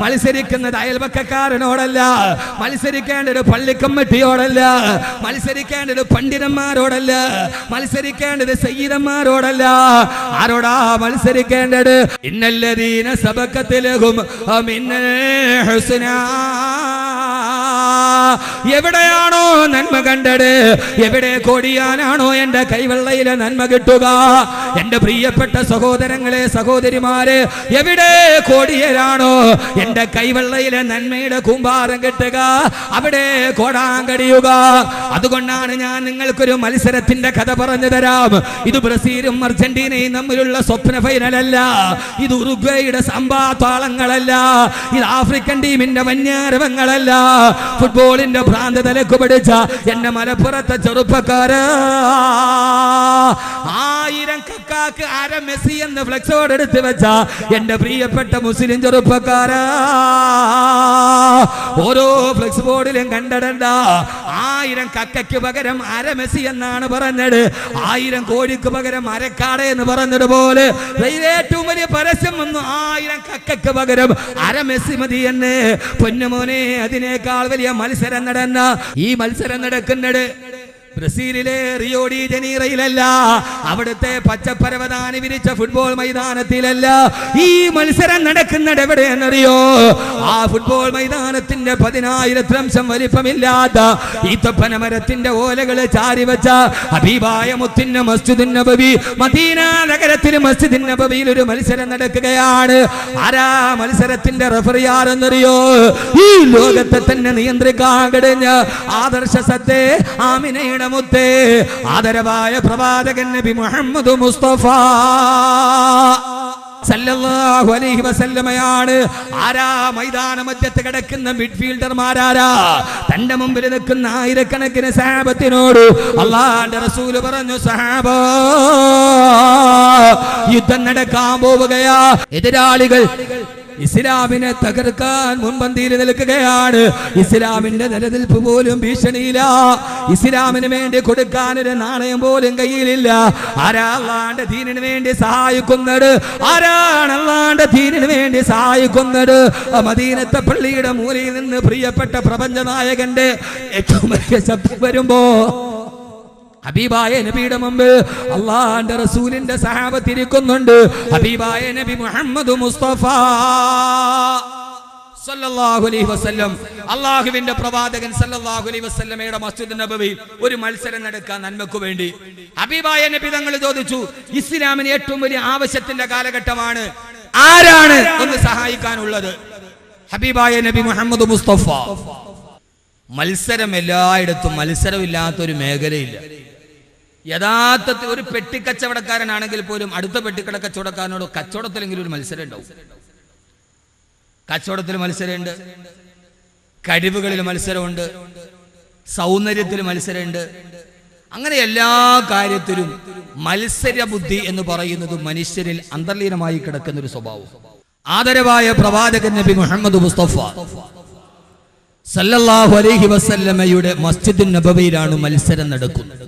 മത്സരിക്കുന്നത് അയൽപക്കക്കാരനോടല്ല, മത്സരിക്കേണ്ടത് പള്ളിക്കമ്മിറ്റിയോടല്ല, മത്സരിക്കേണ്ടത് പണ്ഡിതന്മാരോടല്ല, മത്സരിക്കേണ്ടത് സയ്യിദന്മാരോടല്ല. ആരോടാ മത്സരിക്കേണ്ടത്? ഇന്നല്ലദീന സബഖത് ലഹും മിന്നൽ ഹുസ്നാ. എവിടെയാണോ നന്മ കണ്ടത്, എവിടെ കോടിയാനാണോ എന്റെ കൈവെള്ളയിലെ നന്മ കിട്ടുക? എന്റെ പ്രിയപ്പെട്ട സഹോദരങ്ങളെ സഹോദരിമാരെ, എവിടെ കോടിയരാണോ എന്റെ കൈവെള്ളയിലെ നന്മയുടെ കൂമ്പാരം കിട്ടുക, അവിടെ കോടാൻ കഴിയുക. അതുകൊണ്ടാണ് ഞാൻ നിങ്ങൾക്കൊരു മത്സരത്തിന്റെ കഥ പറഞ്ഞു തരാം. ഇത് ബ്രസീലും അർജന്റീനയും തമ്മിലുള്ള സ്വപ്ന ഫൈനലല്ല, ഇത് ഉറുഗ്വേയുടെ സമ്പാത്താളങ്ങളല്ല, ഇത് ആഫ്രിക്കൻ ടീമിന്റെ വന്യാരവങ്ങളല്ല, ഫുട്ബോളിന്റെ ഭ്രാന്ത് തലക്ക് പിടിച്ച എന്നെ മലപ്പുറത്തെ ചെറുപ്പക്കാര് 1000 കക്കാക്ക് അര മെസ്സി എന്ന് ഫ്ലെക്സോട് എടുത്ത് വെച്ച എന്റെ പ്രിയപ്പെട്ട മുസ്ലിം ചെറുപ്പക്കാര്, ഓരോ ഫ്ലെക്സ് ബോർഡിലും കണ്ടിടണ്ട 1000 കക്കയ്ക്ക് പകരം അര മെസ്സി എന്നാണ് പറഞ്ഞത്, 1000 കോഴിക്ക് പകരം അരക്കാട എന്ന് പറഞ്ഞതുപോലെ ഏറ്റവും വലിയ പരസ്യം വന്നു, 1000 കക്കയ്ക്ക് പകരം അര മെസ്സി മതി എന്ന്. പൊന്നുമോനെ, അതിനേക്കാൾ വലിയ മത്സരം നടന്ന ഈ മത്സരം നടക്കുന്നത് ബ്രസീലിലെ റിയോ ഡി ജനീറയിലല്ല, അവിടുത്തെ പച്ചപ്പരവതാനി വിരിച്ച ഫുട്ബോൾ മൈതാനത്തിലല്ല. ഈ മത്സരം നടക്കുന്നത് എവിടെയെന്നറിയോ? ആ ഫുട്ബോൾ മൈതാനത്തിന്റെ 10,000 അംശം വലിപ്പമില്ലാത്ത ഈത്തപ്പന മരത്തിന്റെ ഓലകള് ചാരി വെച്ച ഹബീബായ മുത്തിന്റെ മസ്ജിദുൻ നബവി, മദീന നഗരത്തിലെ മസ്ജിദുൻ നബവിയിൽ ഒരു മത്സരം നടക്കുകയാണ്. ആരാ മത്സരത്തിന്റെ റഫറി ആരെന്നറിയോ? ഈ ലോകത്തെ തന്നെ നിയന്ത്രിക്കാൻ കഴിഞ്ഞ ആദർശ സത്തേ ആമിനയുടെ മുത്തേ ആദരവായ പ്രവാചകൻ നബി മുഹമ്മദ് മുസ്തഫ. സല്ലല്ലാഹു അലൈഹി വസല്ലമയാണ്. ആരാ മൈതാന മധ്യത്ത് കിടക്കുന്ന മിഡ്ഫീൽഡർമാരാരാ? തന്റെ മുമ്പിൽ നിൽക്കുന്ന ആയിരക്കണക്കിന് സഹാബത്തിനോട് അല്ലാഹുവിന്റെ റസൂൽ പറഞ്ഞു, സഹാബ, യുദ്ധം നടക്കാൻ പോവുകയാ. എതിരാളികൾ ഇസ്ലാമിനെ തകർക്കാൻ മുൻപന്തിയിൽ നിൽക്കുകയാണ്. ഇസ്ലാമിന്റെ നിലനിൽപ്പ് പോലും ഭീഷണിയില്ല. ഇസ്ലാമിന് വേണ്ടി കൊടുക്കാൻ ഒരു നാണയം പോലും കയ്യിലില്ല. ആരാ അല്ലാഹുവിന്റെ ദീനിന് വേണ്ടി സഹായിക്കുന്നത്? ആരാണ് അല്ലാഹുവിന്റെ ദീനിന് വേണ്ടി സഹായിക്കുന്നത്? മദീനത്തെ പള്ളിയുടെ മൂലയിൽ നിന്ന് പ്രിയപ്പെട്ട പ്രപഞ്ച നായകന്റെ ഏറ്റവും വലിയ ശബ്ദം വരുമ്പോ ഹബീബായ നബിയുടെ മുമ്പ് അല്ലാഹുവിന്റെ റസൂലിന്റെ സഹാബത്ത് ഇരിക്കുന്നുണ്ട്. ഹബീബായ നബി മുഹമ്മദ് മുസ്തഫ സല്ലല്ലാഹു അലൈഹി വസല്ലം, അല്ലാഹുവിന്റെ പ്രവാചകൻ സല്ലല്ലാഹു അലൈഹി വസല്ലമയുടെ മസ്ജിദ് നബവിയിൽ ഒരു മത്സരം നടക്കാൻ നന്മയ്ക്ക് വേണ്ടി ഹബീബായ നബി തങ്ങൾ ചോദിച്ചു, ഇസ്ലാമിന് ഏറ്റവും വലിയ ആവശ്യത്തിന്റെ കാലഘട്ടമാണ്, ആരാണ് ഒന്ന് സഹായിക്കാനുള്ളത്? ഹബീബായ നബി മുഹമ്മദ് മുസ്തഫ. മത്സരം എല്ലായിടത്തും, മത്സരമില്ലാത്തൊരു മേഖലയില്ല. യഥാർത്ഥത്തിൽ ഒരു പെട്ടിക്കച്ചവടക്കാരനാണെങ്കിൽ പോലും അടുത്ത പെട്ടിക്കട കച്ചവടക്കാരനോട് കച്ചവടത്തിലെങ്കിലും ഒരു മത്സരം ഉണ്ടാവും. കച്ചവടത്തിൽ മത്സരമുണ്ട്, കഴിവുകളിൽ മത്സരമുണ്ട്, സൗന്ദര്യത്തിൽ മത്സരമുണ്ട്. അങ്ങനെ എല്ലാ കാര്യത്തിലും മത്സര ബുദ്ധി എന്ന് പറയുന്നത് മനുഷ്യരിൽ അന്തർലീനമായി കിടക്കുന്ന ഒരു സ്വഭാവം. ആദരവായ പ്രവാചകൻ നബി മുഹമ്മദ് മുസ്തഫ സല്ലല്ലാഹു അലൈഹി വസല്ലമയുടെ മസ്ജിദ് നബവിയിലാണ് മത്സരം നടക്കുന്നത്.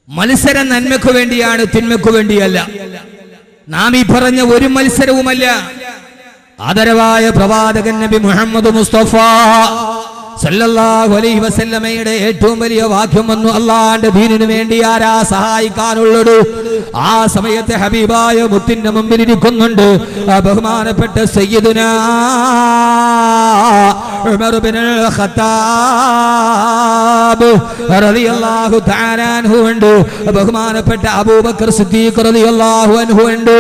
മത്സരം നന്മയ്ക്ക് വേണ്ടിയാണ്, തിന്മയ്ക്ക് വേണ്ടിയല്ല. നാം ഈ പറഞ്ഞ ഒരു മത്സരവുമല്ല. ആദരവായ പ്രവാചകൻ നബി മുഹമ്മദ് മുസ്തഫ സല്ലല്ലാഹു അലൈഹി വസല്ലമയുടെ ഏറ്റവും വലിയ വാക്യം വന്നു, അല്ലാഹുവിന്റെ ദീനിനു വേണ്ടി ആരാ സഹായിക്കാനുള്ളത്? ആ സമയത്ത് ഹബീബായ മുത്തിന്റെ മുമ്പിൽ ഇരിക്കുന്നുണ്ട് ബഹുമാനപ്പെട്ട സയ്യിദുനാ ഉമർ ഇബ്നുൽ ഖത്താബ് റളിയല്ലാഹു തആല അൻഹു ഉണ്ട്, ബഹുമാനപ്പെട്ട അബൂബക്കർ സിദ്ദീഖ് റളിയല്ലാഹു അൻഹു ഉണ്ട്.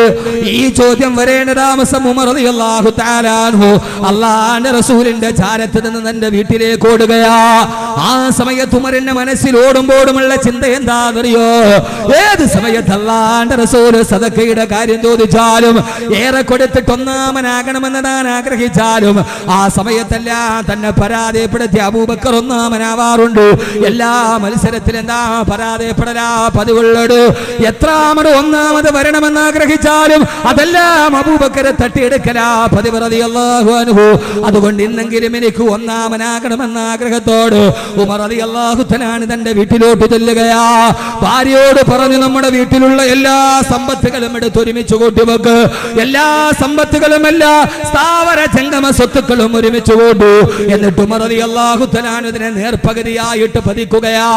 ഈ ചോദ്യം വരേണ്ട താമസം ഉമർ റളിയല്ലാഹു തആല അൻഹു അല്ലാഹുവിന്റെ റസൂലിന്റെ ചാരത്ത് നിന്ന് തന്റെ വീട്ടിലേക്ക് ഓടുകയാ. ആ സമയത്ത് ഉമറിന്റെ മനസ്സിൽ ഓടുമ്പോഴുമുള്ള ചിന്ത എന്താണെന്നറിയോ? ഏത് സമയത്ത് അല്ലാഹുവിന്റെ റസൂൽ സദഖയുടെ കാര്യം ചോദിച്ചാലും, ഏറെ കൊടുത്തിട്ട് ഒന്നാമനാകണമെന്ന് താൻ ആഗ്രഹിച്ചാലും, ആ സമയത്തെല്ലാം തന്നെ പരാജയപ്പെടുത്തി അബൂബക്കർ ഒന്നാമനാവാറുണ്ട്. എല്ലാ മത്സരത്തിലും എന്താ പരാജയപ്പെടലാ പതിവുള്ളത്. എത്രാമത് ഒന്നാമത് വരണമെന്ന് ആഗ്രഹിച്ചാലും അതെല്ലാം അബൂബക്കറെ തട്ടിയെടുക്കലാ പതിവ് റളിയല്ലാഹു അൻഹു. അതുകൊണ്ട് ഇന്നെങ്കിലും എനിക്ക് ഒന്നാമനാകണമെന്ന ആഗ്രഹത്തോട് ഉമർ റളിയല്ലാഹു തആല തന്റെ വീട്ടിലോട്ട് ചെല്ലുകയാ. ഭാര്യയോട് പറഞ്ഞു, നമ്മുടെ വീട്ടിലുള്ള എല്ലാ സമ്പത്തുകളും എടുത്ത് ഒരുമിച്ച് കൂട്ടിവെക്ക്. എല്ലാ സമ്പത്തുകളും, എല്ലാ സ്ഥാവര ജംഗമ സ്വത്തുക്കളും ഒരുമിച്ച് കൂട്ടു. എന്നിട്ട് ഉമർ റളിയല്ലാഹു തആല ഇതിനെ നേർപകുതിയായിട്ട് പതിക്കുകയാ.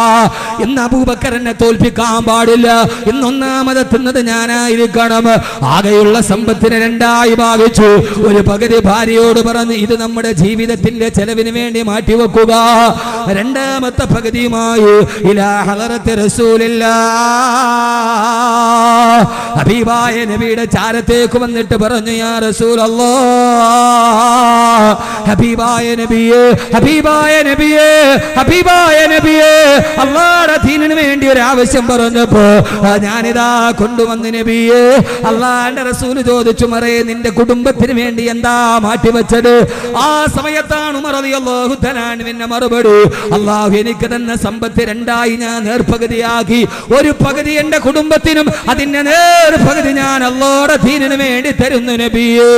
ഇന്ന് അബൂബക്കറിനെ തോൽപ്പിക്കാൻ പാടില്ല. ഇന്ന് ഒന്നാമതെത്തുന്നത് ഞാനായിരിക്കണം. ആകെയുള്ള സമ്പത്തിനെ രണ്ടായി ഭാഗിച്ചു. ഒരു പകുതി ഭാര്യയോട് പറഞ്ഞു, ഇത് നമ്മുടെ ജീവിതത്തിന്റെ ചെലവിന് വേണ്ടി മാറ്റിവെക്കുക. രണ്ടാമത്തെ പകുതിയുമായി ഇലാ ഹളറത്തി റസൂലില്ലാഹ്, ഹബീബായ നബിയുടെ ചാരത്തേക്ക് വന്നിട്ട് പറഞ്ഞു, യാ റസൂലല്ലാഹ്, ഹബീബായ നബിയേ, ഹബീബായ നബിയേ, ഹബീബായ നബിയേ, അല്ലാഹുവിന്റെ ദീനിന് വേണ്ടി ഒരു ആവശ്യം പറഞ്ഞപ്പോ ഞാനിതാ കൊണ്ടുവന്ന് നബിയേ. അല്ലാഹുവിന്റെ റസൂൽ ചോദിച്ചു, മറേ നിന്റെ കുടുംബത്തിന് വേണ്ടി എന്താ മാറ്റിവെച്ചത്? ആ സമയത്താണ് ഉമർ റളിയല്ലാഹു തആല പിന്നെ മറുപടി, അല്ലാഹു എനിക്ക് തന്ന സമ്പത്ത് രണ്ടായി ഞാൻ നേർപകുതിയാക്കി. ഒരു പകുതി എന്റെ കുടുംബത്തിനും അതിന്റെ നേർപകുതി ഞാൻ അല്ലാഹുവിന്റെ ദീനിന് വേണ്ടി തരുന്നു നബിയേ.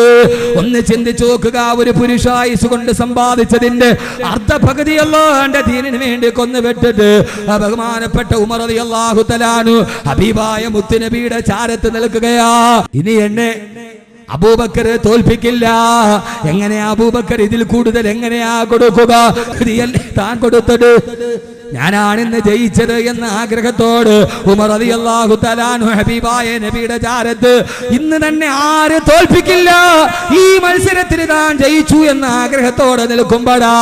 ഒന്ന് ചിന്തിച്ചു നോക്കുക, ഒരു പുരുഷായുസ് കൊണ്ട് സമ്പാദിച്ചതിന്റെ അർദ്ധ പകുതി അല്ലാഹുവിന്റെ ദീനിന് വേണ്ടി കൊന്നുവിട്ടിട്ട് ബഹുമാനപ്പെട്ട ഉമർ റളിയല്ലാഹു തആല ഹബീബായ മുത്തുനബിയുടെ ചാരത്ത് നിൽക്കുകയാ. ഇനി എന്നെ അബൂബക്കർ തോൽപ്പിക്കില്ല. എങ്ങനെയാ അബൂബക്കർ ഇതിൽ കൂടുതൽ എങ്ങനെയാ കൊടുക്കുക? താൻ കൊടുത്തത് ഞാനാണ് ഇന്ന് ജയിച്ചത് എന്ന ആഗ്രഹത്തോട് ഉമർ റളിയല്ലാഹു തആല ഹബീബായ നബിയുടെ ചാരത്ത് ഇന്ന് തന്നെ ആര് തോൽപ്പിക്കില്ല, ഈ മത്സരത്തിൽ താൻ ജയിച്ചു എന്ന ആഗ്രഹത്തോടെ നിൽക്കുമ്പോഴാ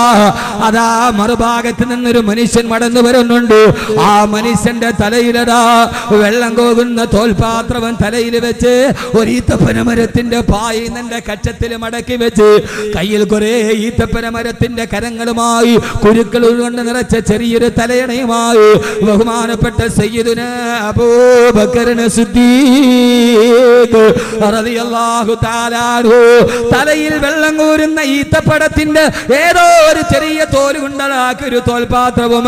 അതാ മറുഭാഗത്ത് നിന്നൊരു മനുഷ്യൻ മടന്നു വരുന്നുണ്ട്. ആ മനുഷ്യന്റെ തലയിലതാ വെള്ളം കോകുന്ന തോൽപാത്രവൻ തലയിൽ വെച്ച് ഒരു ഈത്തപ്പന മരത്തിന്റെ പായി നിന്റെ കച്ചത്തിൽ മടക്കി വെച്ച് കയ്യിൽ കുറെ ഈത്തപ്പന മരത്തിന്റെ കരങ്ങളുമായി കുരുക്കൾ കൊണ്ട് നിറച്ച ചെറിയൊരു തലയണയുമായി ബഹുമാനപ്പെട്ട സയ്യിദുനാ അബൂബക്കർ സിദ്ദീഖ് റളിയല്ലാഹു തആല അൻഹു തലയിൽ വെള്ളം കോരുന്ന ഈത്തപ്പഴത്തിന്റെ ഏതോ ഒരു ചെറിയ തോല് കൊണ്ടുണ്ടാക്കിയ ഒരു തോൽപാത്രവും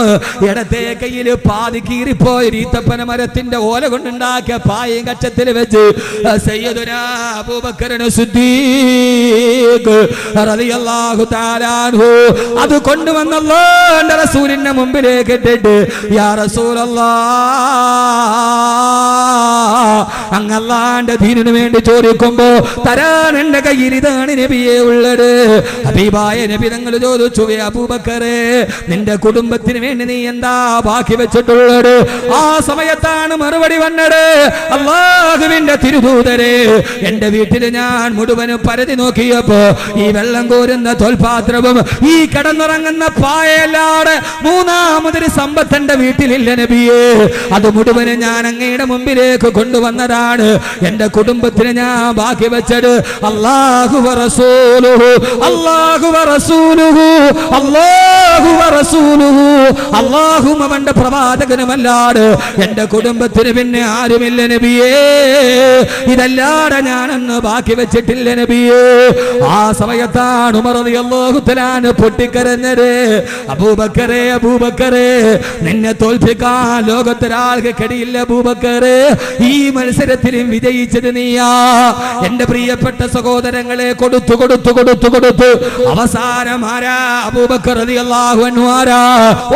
ഇടത്തെ കയ്യിൽ പാതി കീറിപ്പോയ ഈത്തപ്പന മരത്തിന്റെ ഓല കൊണ്ടുണ്ടാക്കിയ പായയും കച്ചത്തിൽ വെച്ച് സയ്യിദുനാ അബൂബക്കർ സിദ്ദീഖ് റളിയല്ലാഹു തആല അൻഹു അത് കൊണ്ടുവന്ന അല്ലാഹുവിന്റെ റസൂലിന്റെ മുമ്പിലേക്ക് ഇട്ടിട്ട് യാ റസൂലല്ലാഹ് അങ്ങ് അല്ലാഹുവിന്റെ ദീനിനു വേണ്ടി ചോദിക്കുമ്പോ തരാൻ എന്റെ കയ്യിൽ ഇതാണ് നബിയെ ഉള്ളത്. ഹബീബായ നബി തങ്ങൾ ചോദിച്ചു, അബൂബക്കറേ നിന്റെ കുടുംബത്തിന് വേണ്ടി നീ എന്താ ബാക്കി വെച്ചിട്ടുള്ളത്? ആ സമയത്താണ് മറുപടി വന്നത്, അല്ലാഹുവിന്റെ തിരുദൂതരെ എന്റെ വീട്ടിൽ ഞാൻ മുഴുവനും പരതി നോക്കിയപ്പോ ഈ വെള്ളം കോരുന്ന തോൽപാത്രവും ഈ കിടന്നുറങ്ങുന്ന പായല്ലാതെ മൂന്നാമതൊരു സമ്പത്ത് എന്റെ വീട്ടിലില്ല നബിയേ. അത് മുഴുവനും ഞാൻ അങ്ങയുടെ മുമ്പിലേക്ക് കൊണ്ടുവന്നതാണ്. എന്റെ കുടുംബത്തിന് ഞാൻ ബാക്കി വെച്ചത് അല്ലാഹു വറസൂലുഹു അല്ലാഹു വറസൂലുഹു അല്ലാഹു വറസൂലുഹു അല്ലാഹും അവന്റെ പ്രവാചകനുമല്ലാതെ എന്റെ കുടുംബത്തിന് പിന്നെ ആരുമില്ല നബിയേ. ഇതല്ലാതെ ഞാനന്ന് ബാക്കി വെച്ചിട്ടില്ല നബിയേ. ആ സമയത്താണ് ഉമർ റളിയല്ലാഹു തആല പൊട്ടിക്കരഞ്ഞത്. അബൂബക്കറേ അബൂബക്കറേ നിന്നെ തോൽപ്പിക്കാൻ ലോകത്തൊരാൾക്ക് കഴിയില്ല അബൂബക്കറേ. ഈ മത്സരത്തിലും വിജയിച്ചത് നീയാ. എന്റെ പ്രിയപ്പെട്ട സഹോദരങ്ങളെ കൊടുത്തു കൊടുത്തു കൊടുത്തു കൊടുത്തു അവസാനം ആരാ? അബൂബക്കർ റളിയല്ലാഹു അൻഹു ആരാ?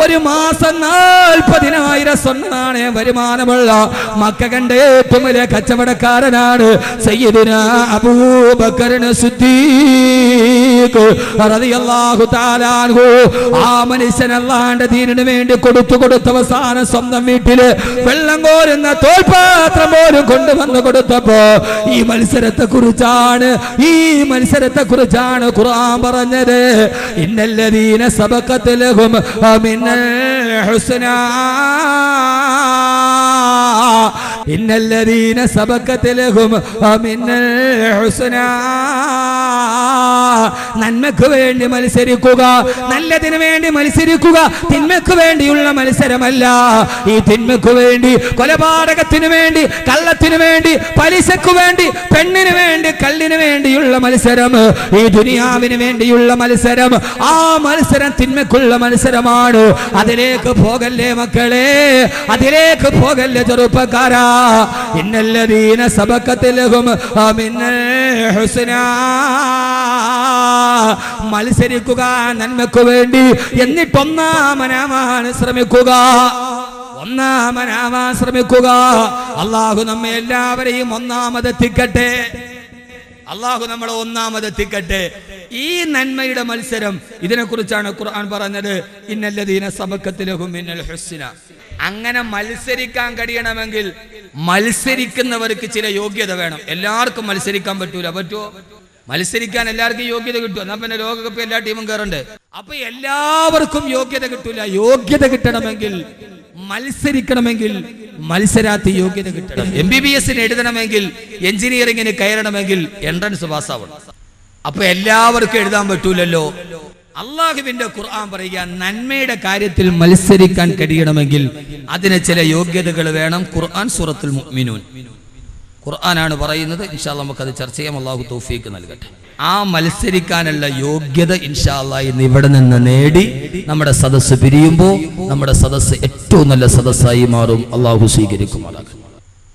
ഒരു മാസം 40,000 സ്വർണ്ണ നാണയം വരുമാനമുള്ള മക്ക കണ്ട ഏറ്റവും വലിയ കച്ചവടക്കാരനാണ് സയ്യിദുനാ അബൂബക്കർ സിദ്ദീഖ് റളിയല്ലാഹു തആല അൻഹു. ആ മനുഷ്യൻ അല്ലാഹുവിന്റെ ദീനിനു വേണ്ടി കൊടുത്തു കൊടുത്ത അവസാനം സ്വന്തം വീട്ടില് വെള്ളം കോരുന്ന തോൽപാത്രം പോലും കൊണ്ടുവന്ന് കൊടുത്തപ്പോ ഈ മത്സരത്തെ കുറിച്ചാണ് ഖുർആൻ പറഞ്ഞത്. ഇന്നല്ലദീന സബഖത് ലഹും മിനൽ ഹുസ്നാ ഇന്നല്ലദീന സബഖത് ലഹും മിനൽ ഹുസ്നാ. നന്മയ്ക്ക് വേണ്ടി മത്സരിക്കുക, നല്ലതിനു വേണ്ടി മത്സരിക്കുക. തിന്മയ്ക്ക് വേണ്ടിയുള്ള മത്സരമല്ല. ഈ തിന്മയ്ക്ക് വേണ്ടി, കൊലപാതകത്തിനു വേണ്ടി, കള്ളത്തിനു വേണ്ടി, പലിശയ്ക്ക് വേണ്ടി, പെണ്ണിന് വേണ്ടി, കള്ളിന് വേണ്ടിയുള്ള മത്സരം, ഈ ദുനിയാവിന് വേണ്ടിയുള്ള മത്സരം, ആ മത്സരം തിന്മയ്ക്കുള്ള മത്സരമാണ്. അതിലേക്ക് പോകല്ലേ മക്കളെ, അതിലേക്ക് പോകല്ലേ ചെറുപ്പക്കാരാ. ഇന്നല്ലദീന സബഖത് ലഹും മിനൽ ഹുസ്നാ. മത്സരിക്കുക നന്മയ്ക്ക് വേണ്ടി, എന്നിട്ട് ഒന്നാമനാവാൻ ശ്രമിക്കുക. അല്ലാഹു നമ്മെ എല്ലാവരെയും ഒന്നാമതെത്തിക്കട്ടെ. അല്ലാഹു നമ്മളെ ഒന്നാമതെത്തിക്കട്ടെ. ഈ നന്മയുടെ മത്സരം, ഇതിനെക്കുറിച്ചാണ് ഖുർആൻ പറഞ്ഞത്. ഇന്നല്ലദീന സബഖത് ലഹും മിനൽ ഹുസ്നാ. അങ്ങനെ മത്സരിക്കാൻ കഴിയണമെങ്കിൽ മത്സരിക്കുന്നവർക്ക് ചില യോഗ്യത വേണം. എല്ലാവർക്കും മത്സരിക്കാൻ പറ്റുമോ? മത്സരിക്കാൻ എല്ലാവർക്കും യോഗ്യത കിട്ടും. എന്നാ പിന്നെ ലോകകപ്പ് എല്ലാ ടീമും കയറണ്ടേ? അപ്പൊ എല്ലാവർക്കും യോഗ്യത കിട്ടൂല. യോഗ്യത കിട്ടണമെങ്കിൽ, മത്സരിക്കണമെങ്കിൽ മത്സരാർത്ഥി യോഗ്യത കിട്ടണം. MBBS എഴുതണമെങ്കിൽ, എഞ്ചിനീയറിംഗിന് കയറണമെങ്കിൽ എൻട്രൻസ് പാസ്സാവണം. അപ്പൊ എല്ലാവർക്കും എഴുതാൻ പറ്റൂലല്ലോ. അള്ളാഹുവിന്റെ ഖുർആൻ പറയുക, നന്മയുടെ കാര്യത്തിൽ മത്സരിക്കാൻ കഴിയണമെങ്കിൽ അതിന് ചില യോഗ്യതകൾ വേണം. ഖുർആൻ സൂറത്തുൽ മുഅ്മിനൂൻ ഖുർആനാണ് പറയുന്നത്. ഇൻഷാ അല്ലാഹ് നമുക്കത് ചർച്ച ചെയ്യാം. അള്ളാഹു തൗഫീഖ് നൽകട്ടെ. ആ മത്സരിക്കാനുള്ള യോഗ്യത ഇൻഷാ അല്ലാഹ് ഇന്ന് ഇവിടെ നിന്ന് നേടി നമ്മുടെ സദസ്സ് പിരിയുമ്പോൾ നമ്മുടെ സദസ്സ് ഏറ്റവും നല്ല സദസ്സായി മാറും. അള്ളാഹു സ്വീകരിക്കുമാറാകട്ടെ.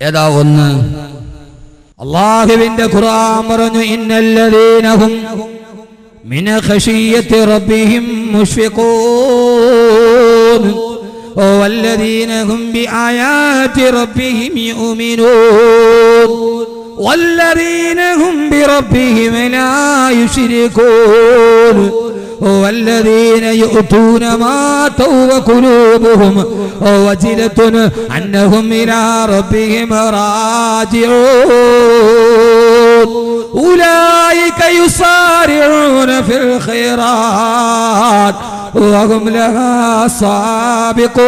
ഏതാ ഒന്ന്? അള്ളാഹുവിന്റെ ഖുർആൻ പറഞ്ഞു, ഇന്നല്ലദീനഹും മിൻ ഖശിയ്യത്തി റബ്ബിഹിം മുശ്ഫിഖൂൻ والذين هم بآيات ربهم يؤمنون والذين هم بربهم لا يشركون والذين يؤتون ما آتوا وقلوبهم وجلة أنهم إلى ربهم راجعون أولئك يسارعون في الخيرات وهم لها صابقون.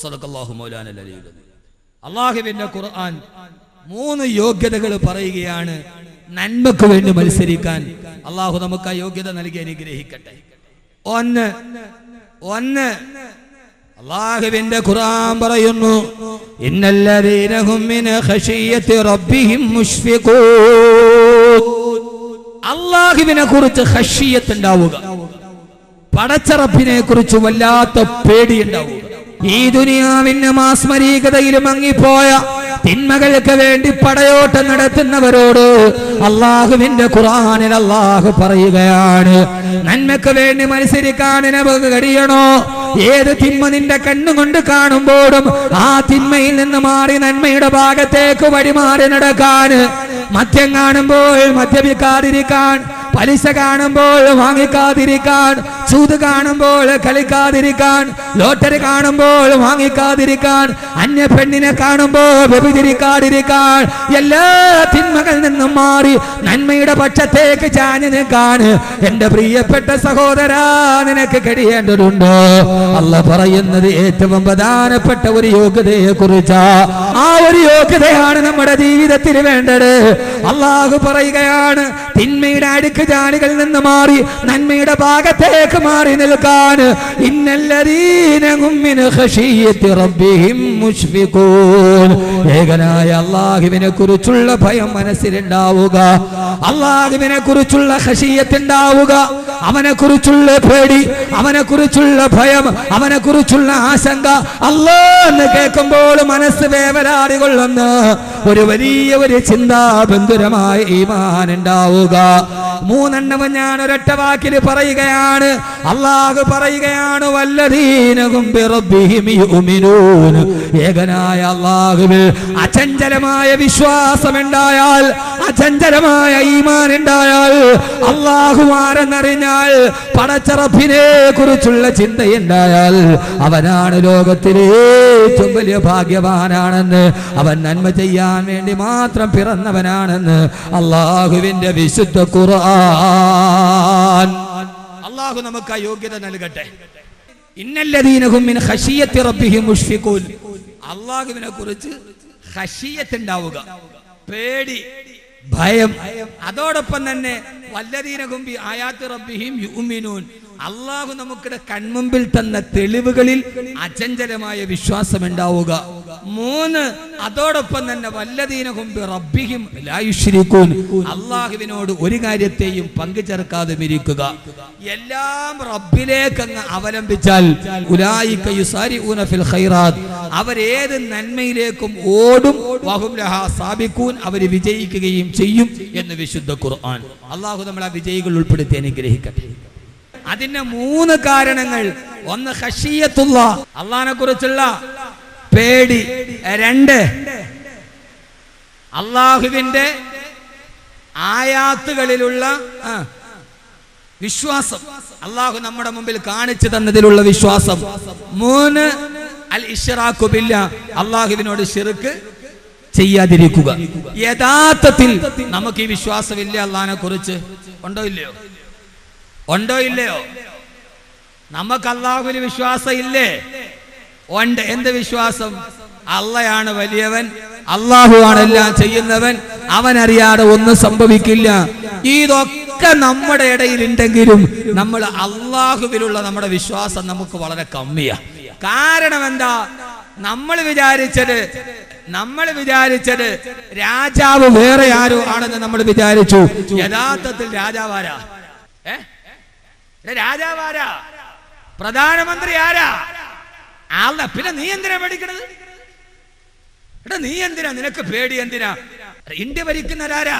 صدق الله مولانا العلي. അല്ലാഹുവിന്റെ ഖുർആൻ 3 യോഗ്യതകൾ പറയുകയാണ് നന്മയ്ക്ക് വേണ്ടി മത്സരിക്കാൻ. അല്ലാഹു നമുക്ക് ആ യോഗ്യത നൽകി അനുഗ്രഹിക്കട്ടെ. ഒന്ന് അല്ലാഹുവിന്റെ ഖുർആൻ പറയുന്നു, ഇന്നല്ലദീന ഹും മിൻ ഖശിയത്തി റബ്ബിഹിം മുശ്ഫിഖൂൻ. അല്ലാഹുവിനെ കുറിച്ച് ഖശിയത്ത് ഉണ്ടാവുക, പടച്ച റബ്ബിനെ കുറിച്ച് വല്ലാത്ത പേടി ഉണ്ടാവുക. ഈ ദുനിയാവിന്റെ മാസ്മരീകതയിൽ മങ്ങിപ്പോയ തിന്മകൾക്ക് വേണ്ടി പടയോട്ടം നടത്തുന്നവരോട് അല്ലാഹുവിന്റെ ഖുർആനിൽ അല്ലാഹു പറയുകയാണ്, നന്മയ്ക്ക് വേണ്ടി മത്സരിക്കാൻ നിനക്ക് കഴിയണോ? ഏത് തിന്മ നിന്റെ കണ്ണുകൊണ്ട് കാണുമ്പോഴും ആ തിന്മയിൽ നിന്ന് മാറി നന്മയുടെ ഭാഗത്തേക്ക് വഴിമാറി നടക്കാൻ, മദ്യം കാണുമ്പോൾ മദ്യപിക്കാതിരിക്കാൻ, പലിശ കാണുമ്പോൾ വാങ്ങിക്കാതിരിക്കാൻ, ചൂത് കാണുമ്പോൾ കളിക്കാതിരിക്കാൻ, ലോട്ടറി കാണുമ്പോൾ വാങ്ങിക്കാതിരിക്കാൻ, അന്യ പെണ്ണിനെ കാണുമ്പോൾ വ്യഭിചരിക്കാതിരിക്കാൻ, എല്ലാ തിന്മകളിൽ നിന്നും മാറി നന്മയുടെ പക്ഷത്തേക്ക് ചാഞ്ഞു നിൽക്കാൻ എന്റെ പ്രിയപ്പെട്ട സഹോദരാ നിനക്ക് കഴിയേണ്ടതുണ്ട്. അല്ലാഹു പറയുന്നത് ഏറ്റവും പ്രധാനപ്പെട്ട ഒരു യോഗ്യതയെ കുറിച്ചാ. ആ ഒരു യോഗ്യതയാണ് നമ്മുടെ ജീവിതത്തിൽ വേണ്ടത്. അല്ലാഹു പറയുകയാണ്, തിന്മയുടെ അടുക്ക് ജാലികളിൽ നിന്ന് മാറി നന്മയുടെ ഭാഗത്തേക്ക് മാറി നിൽക്കാൻ, ഇന്നല്ലദീന ഹും മിൻ ഖശിയത്തി റബ്ബിഹിം മുശ്ഫിഖൂൻ. ഏകനായ അല്ലാഹുവിനെ കുറിച്ചുള്ള ഭയം മനസ്സിലുണ്ടാവുക, അല്ലാഹുവിനെ കുറിച്ചുള്ള ഖശിയത്ത് ഉണ്ടാവുക, അവനെ കുറിച്ചുള്ള പേടി, അവനെ കുറിച്ചുള്ള ഭയം, അവനെ കുറിച്ചുള്ള ആശങ്ക. അല്ലാഹ് എന്ന് കേൾക്കുമ്പോൾ മനസ്സ് വേവലാടി കൊള്ളുന്ന ഒരു വലിയ ഒരു ചിന്താബന്ധുരമായ ഈമാൻ ഉണ്ടാവുക. മൂന്നെണ്ണവും ഞാൻ ഒരൊറ്റ വാക്കിൽ പറയുകയാണ്. അല്ലാഹു പറയുകയാണ്, വല്ലദീന ഹും ബിറബ്ബിഹിം യുമിനൂൻ. ഏകനായ അല്ലാഹുവിൽ അചഞ്ചലമായ വിശ്വാസമുണ്ടായാൽ, അചഞ്ചലമായ ഈമാൻ ഉണ്ടായാൽ, അല്ലാഹു ആരെന്നറിഞ്ഞാൽ, പടച്ച റബ്ബിനെ കുറിച്ചുള്ള ചിന്തയുണ്ടായാൽ, അവനാണ് ലോകത്തിലെ ഏറ്റവും വലിയ ഭാഗ്യവാനാണെന്ന്, അവൻ നന്മ ചെയ്യാൻ വേണ്ടി മാത്രം പിറന്നവനാണെന്ന് അല്ലാഹുവിന്റെ വിശുദ്ധ ഖുർആൻ. അല്ലാഹു നമുക്ക് ആ യോഗ്യത നൽകട്ടെ. ഇന്നല്ലദീന ഹും മിൻ ഖശിയത്തി റബ്ബിഹിം മുശ്ഫിഖൂൻ. അല്ലാഹുവിനെ കുറിച്ച് ഖശിയത്ത് ഉണ്ടാവുക, പേടി, ഭയം. അതോടൊപ്പം തന്നെ വല്ലദീന ഹും ബി ആയാത്തി റബ്ബിഹിം യുമിനൂൻ. അല്ലാഹു നമുക്കിടെ കൺമുമ്പിൽ തന്ന തെളിവുകളിൽ അചഞ്ചലമായ വിശ്വാസം ഉണ്ടാവുക. 3, അതോടൊപ്പം തന്നെ വല്ലദീന ഹും ബി റബ്ബിഹിം ലാ യുശ്രികൂൻ. അല്ലാഹുവിനോട് ഒരു കാര്യത്തെയും പങ്കു ചേർക്കാതെ ഇരിക്കുക. എല്ലാം റബ്ബിലേക്ക് അങ്ങ് അവലംബിച്ചാൽ ഉലൈക യുസാരിഊന ഫിൽ ഖൈറാത്ത്, അവരേത് നന്മയിലേക്കും ഓടും, വഹും ലഹാ സാബിഖൂൻ, അവർ വിജയിക്കുകയും ചെയ്യും എന്ന് വിശുദ്ധ ഖുർആൻ. അല്ലാഹു നമ്മളെ വിജയികൾ ഉൾപ്പെടുത്തി അനുഗ്രഹിക്കട്ടെ. അതിന്റെ 3 കാരണങ്ങൾ: 1 ഖശിയത്തുല്ലാ, അല്ലാഹുവിനെ കുറിച്ചുള്ള പേടി; 2 അല്ലാഹുവിന്റെ ആയാത്തുകളിലുള്ള വിശ്വാസം, അല്ലാഹു നമ്മുടെ മുമ്പിൽ കാണിച്ചു തന്നതിലുള്ള വിശ്വാസം; 3 അൽ ഇശ്റാഖു ബില്ലാഹ്, അല്ലാഹുവിനോട് ശിർക്ക് ചെയ്യാതിരിക്കുക. യഥാർത്ഥത്തിൽ നമുക്ക് ഈ വിശ്വാസമില്ല അല്ലാഹുവിനെ കുറിച്ച്. ഉണ്ടോ ഇല്ലയോ? നമുക്ക് അല്ലാഹുവിൽ വിശ്വാസം ഇല്ലേ? ഉണ്ട്. എന്ത് വിശ്വാസം? അല്ലാഹയാണ് വലിയവൻ, അല്ലാഹു ആണ് എല്ലാം ചെയ്യുന്നവൻ, അവൻ അറിയാതെ ഒന്നും സംഭവിക്കില്ല. ഇതൊക്കെ നമ്മുടെ ഇടയിൽ ഉണ്ടെങ്കിലും നമ്മൾ അല്ലാഹുവിലുള്ള നമ്മുടെ വിശ്വാസം നമുക്ക് വളരെ കമ്മിയാ. കാരണം എന്താ? നമ്മൾ വിചാരിച്ചത് രാജാവ് വേറെ ആരോ ആണെന്ന് നമ്മൾ വിചാരിച്ചു. യഥാർത്ഥത്തിൽ രാജാവാരാ? രാജാവാരാ? പ്രധാനമന്ത്രി ആരാ? പിന്നെ നീ എന്തിനാ പേടിക്കണത്? നീ എന്തിനാ? നിനക്ക് പേടി എന്തിനാ? ഇന്ത്യ ഭരിക്കുന്നതാരാ?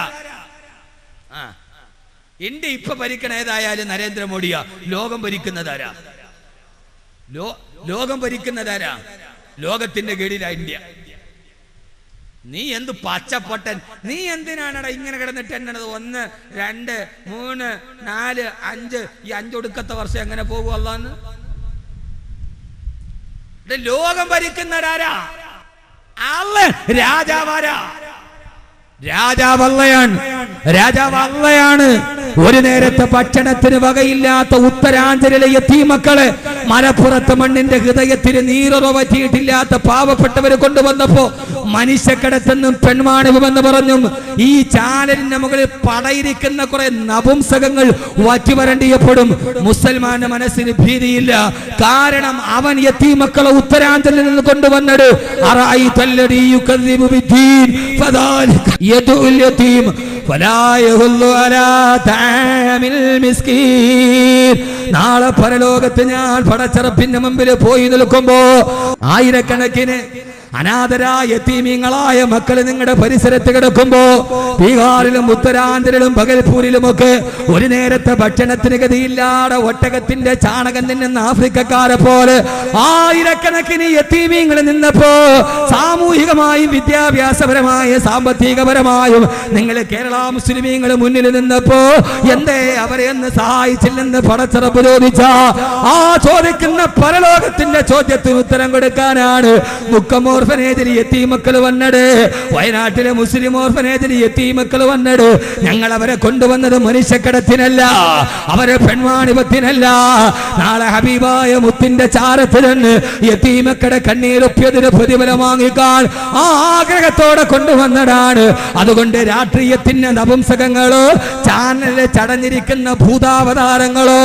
ഇന്ത്യ ഇപ്പൊ ഭരിക്കണ ഏതായാലും നരേന്ദ്രമോദിയാ. ലോകം ഭരിക്കുന്നതാരാ? ലോകം ഭരിക്കുന്നതാരാ? ലോകത്തിന്റെ കീഴിലാ ഇന്ത്യ. നീ എന്ത് പച്ചപ്പൊട്ടൻ! നീ എന്തിനാണടാ ഇങ്ങനെ കിടന്നിട്ട് എണ്ണത്? 1, 2, 3, 4, 5. ഈ 5 ഒടുക്കത്തെ വർഷം എങ്ങനെ പോകും അല്ലാന്ന്? ലോകം ഭരിക്കുന്നവരാരാ? രാജാവാരാ? രാജാവല്ലയാണ്. രാജാവ് അള്ളയാണ്. ഒരു നേരത്തെ ഭക്ഷണത്തിന് വകയില്ലാത്ത ഉത്തരാഞ്ചലിലെ യതീമക്കളെ മലപ്പുറത്ത് മണ്ണിന്റെ ഹൃദയത്തിന് നീറുറ പറ്റിയിട്ടില്ലാത്ത പാവപ്പെട്ടവരെ കൊണ്ടുവന്നപ്പോ മനുഷ്യക്കടത്തെന്നും പെൺമാണിവെന്ന് പറഞ്ഞും ഈ ചാനലിന്റെ മുകളിൽ പടയിരിക്കുന്ന കുറെ നപുംസകങ്ങൾ വറ്റിവരണ്ടിയപ്പെടും. മുസൽമാന്റെ മനസ്സിന് ഭീതിയില്ല. കാരണം അവൻ യതീമക്കളെ ഉത്തരാഞ്ചലിൽ നിന്ന് കൊണ്ടുവന്നത് നാളെ പരലോകത്ത് ഞാൻ പടച്ചറപ്പിന്റെ മുമ്പിൽ പോയി നിൽക്കുമ്പോ ആയിരക്കണക്കിന് അനാഥരായ യതീമീങ്ങളായ മക്കൾ നിങ്ങളുടെ പരിസരത്ത് കിടക്കുമ്പോ ബീഹാറിലും ഉത്തരാഞ്ചലിലും പകൽപൂരിലുമൊക്കെ ഒരു നേരത്തെ ഭക്ഷണത്തിന് ഗതിയില്ലാതെ ഒട്ടകത്തിന്റെ ചാണകം നിന്നുന്ന ആഫ്രിക്കക്കാരെ പോലെ ആയിരക്കണക്കിന് യതീമീങ്ങൾ നിന്നപ്പോ സാമൂഹികമായും വിദ്യാഭ്യാസപരമായും സാമ്പത്തികപരമായും നിങ്ങൾ കേരള മുസ്ലിമീങ്ങൾ മുന്നിൽ നിന്നപ്പോ എന്തേ അവരെ ഒന്ന് സഹായിച്ചില്ലെന്ന് പടച്ചറപ്പ് ചോദിച്ച ആ ചോദിക്കുന്ന പരലോകത്തിന്റെ ചോദ്യത്തിന് ഉത്തരം കൊടുക്കാനാണ് മുക്കം ഓർഫനേജിൽ യതീമക്കൾ വന്നത്. വയനാട്ടിലെ മുസ്ലിം ഓർഫനേജിൽ യതീമക്കൾ വന്നത്. ഞങ്ങൾ അവരെ കൊണ്ടുവന്നത് മനുഷ്യക്കടത്തിനല്ല, അവരെ പെൺവാണിപത്തിനല്ല. നാളെ ഹബീബായ മുത്തിന്റെ ചാരത്തിൽ നിന്ന് യതീമക്കളുടെ കണ്ണീരൊപ്പിയതിന് പ്രതിഫലം വാങ്ങിക്കാൻ ആ ആഗ്രഹത്തോടെ കൊണ്ടുവന്നതാണ്. അതുകൊണ്ട് രാഷ്ട്രീയത്തിന്റെ നപുംസകങ്ങളോ ചാനലിൽ ചടഞ്ഞിരിക്കുന്ന ഭൂതാവതാരങ്ങളോ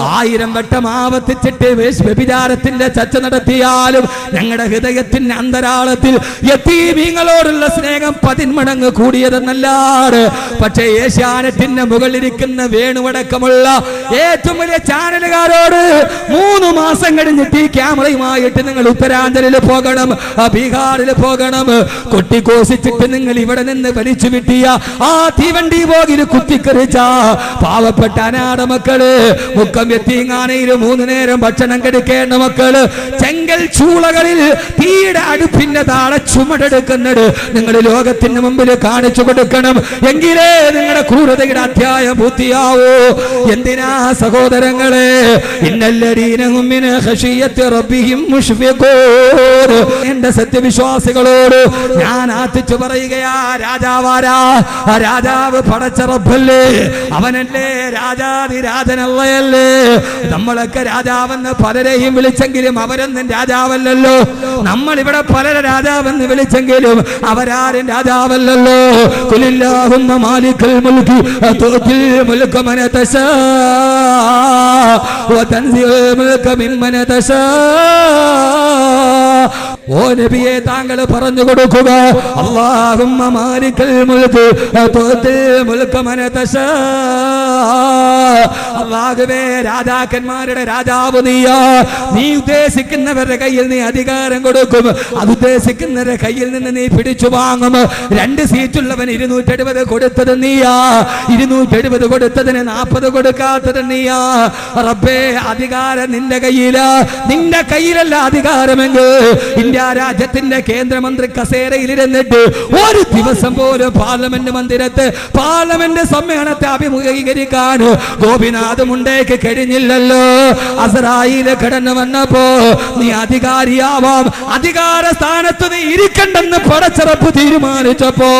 1000 വട്ടം ആവർത്തിച്ചിട്ട് വ്യഭിചാരത്തിന്റെ ചർച്ച നടത്തിയാലും ഞങ്ങളുടെ ഹൃദയത്തിന്റെ അന്തരാളത്തിൽ യതീമീങ്ങളോടുള്ള സ്നേഹം 10 മടങ്ങ് കൂടിയതെന്നല്ലാതെ. പക്ഷേ ഏഷ്യാനെറ്റിന്റെ മുകളിലിരിക്കുന്ന വേണുവടക്കമുള്ള ഏറ്റവും വലിയ ചാനലുകാരോട് 3 മാസം കഴിഞ്ഞിട്ട് ഈ ക്യാമറയുമായിട്ട് നിങ്ങൾ ഉത്തരാഞ്ചലിൽ പോകണം, ബീഹാറിൽ പോകണം, കൊട്ടിക്കോസിച്ചിട്ട് നിങ്ങൾ ഇവിടെ നിന്ന് വലിച്ചു വിട്ടിയ ആ തീവണ്ടി പോകിൽ കുത്തിക്കറിച്ച പാവപ്പെട്ട അനാഥ മക്കള്, മുക്കം യത്തീങ്ങാനയിൽ 3 നേരം ഭക്ഷണം കഴിക്കേണ്ട മക്കള്, ചെങ്കൽ ചൂളകളിൽ തീയുടെ അടുപ്പിന്റെ താഴെ ചുമടെടുക്കുന്നത് നിങ്ങൾ ലോകത്തിന് മുമ്പിൽ കാണിച്ചു കൊടുക്കണം. എങ്കിലേ നിങ്ങളുടെ ക്രൂരതയുടെ അധ്യായം പൂർത്തിയാവൂ. എന്തിനാ സഹോദരങ്ങളെ? എന്റെ സത്യവിശ്വാസികളോട് ഞാൻ ആത്തിച്ചു പറയുകയാ, രാജാവാരാ? രാജാവ് പടച്ച റബ്ബല്ലേ, അവനല്ലേ രാജാതി രാജനല്ലയല്ലേ? നമ്മളൊക്കെ രാജാവെന്ന് പലരെയും വിളിച്ചെങ്കിലും അവരൊന്നും രാജാവല്ലല്ലോ. നമ്മൾ ഇവിടെ പലരെ രാജാവെന്ന് വിളിച്ചെങ്കിലും അവരാരും രാജാവല്ലല്ലോ. ഖുലില്ലാഹുമ്മ മാലിക്കൽ മുൽകി തുഅ്തിൽ മുൽക മൻ തശാ വതൻസിഉൽ മുൽക മിമ്മൻ തശാ. ഓ നബിയെ, താങ്കൾ പറഞ്ഞു കൊടുക്കുക, അല്ലാഹുമ്മ മാലിക്കൽ മുൽക് തുഅ്തിൽ മുൽക മൻ തശാ. അല്ലാഹുവേ, രാജാക്കന്മാരുടെ രാജാവ് നീയാ. നീ ഉദ്ദേശിക്കുന്നവരുടെ കയ്യിൽ നീ അധികാരം കൊടുക്കും, അതുദ്ദേശിക്കുന്നവരുടെ കയ്യിൽ നിന്ന് നീ പിടിച്ചു വാങ്ങും. 2 സീറ്റുള്ളവൻ 270 കൊടുത്തത് നീയാ, 270 കൊടുത്തതിന് 40 കൊടുക്കാത്തത് നീയാ. റബ്ബേ, അധികാരം നിന്റെ കയ്യിലാ. നിന്റെ കയ്യിലല്ല അധികാരമെങ്കിൽ ഇന്ത്യ രാജ്യത്തിന്റെ കേന്ദ്രമന്ത്രി കസേരയിലിരുന്നിട്ട് ഒരു ദിവസം പോലും പാർലമെന്റ് മന്ദിരത്ത് പാർലമെന്റ് സമ്മേളനത്തെ അഭിമുഖീകരിക്കാൻ ഗോപിനാഥ് മുണ്ടേക്ക് കഴിഞ്ഞില്ലല്ലോ. അസ്രായേല് കടന്നു വന്നപ്പോ നീ അധികാരിയാവാം, അധികാര സ്ഥാനത്ത് നീ ഇരിക്കണ്ടെന്ന് പടച്ചറപ്പ് തീരുമാനിച്ചപ്പോ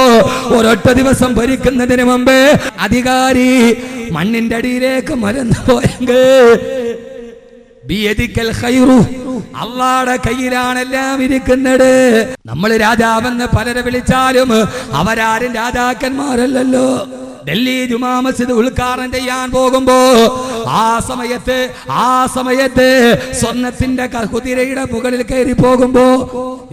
ഒരൊറ്റ ദിവസം ഭരിക്കുന്നതിന് മുമ്പേ അധികാരി മണ്ണിന്റെ അടിയിലേക്ക് മറന്നു പോയെങ്കിൽ അള്ളാടെ കയ്യിലാണ് എല്ലാം ഇരിക്കുന്നത്. നമ്മൾ രാജാവെന്ന് പലരെ വിളിച്ചാലും അവരാരും രാജാക്കന്മാരല്ലല്ലോ. ഡൽഹി ജുമാ മസ്ജിദ് ഉദ്ഘാടനം ചെയ്യാൻ പോകുമ്പോ ആ സമയത്ത് സ്വർണത്തിന്റെ കുതിരയുടെ മുകളിൽ കയറി പോകുമ്പോ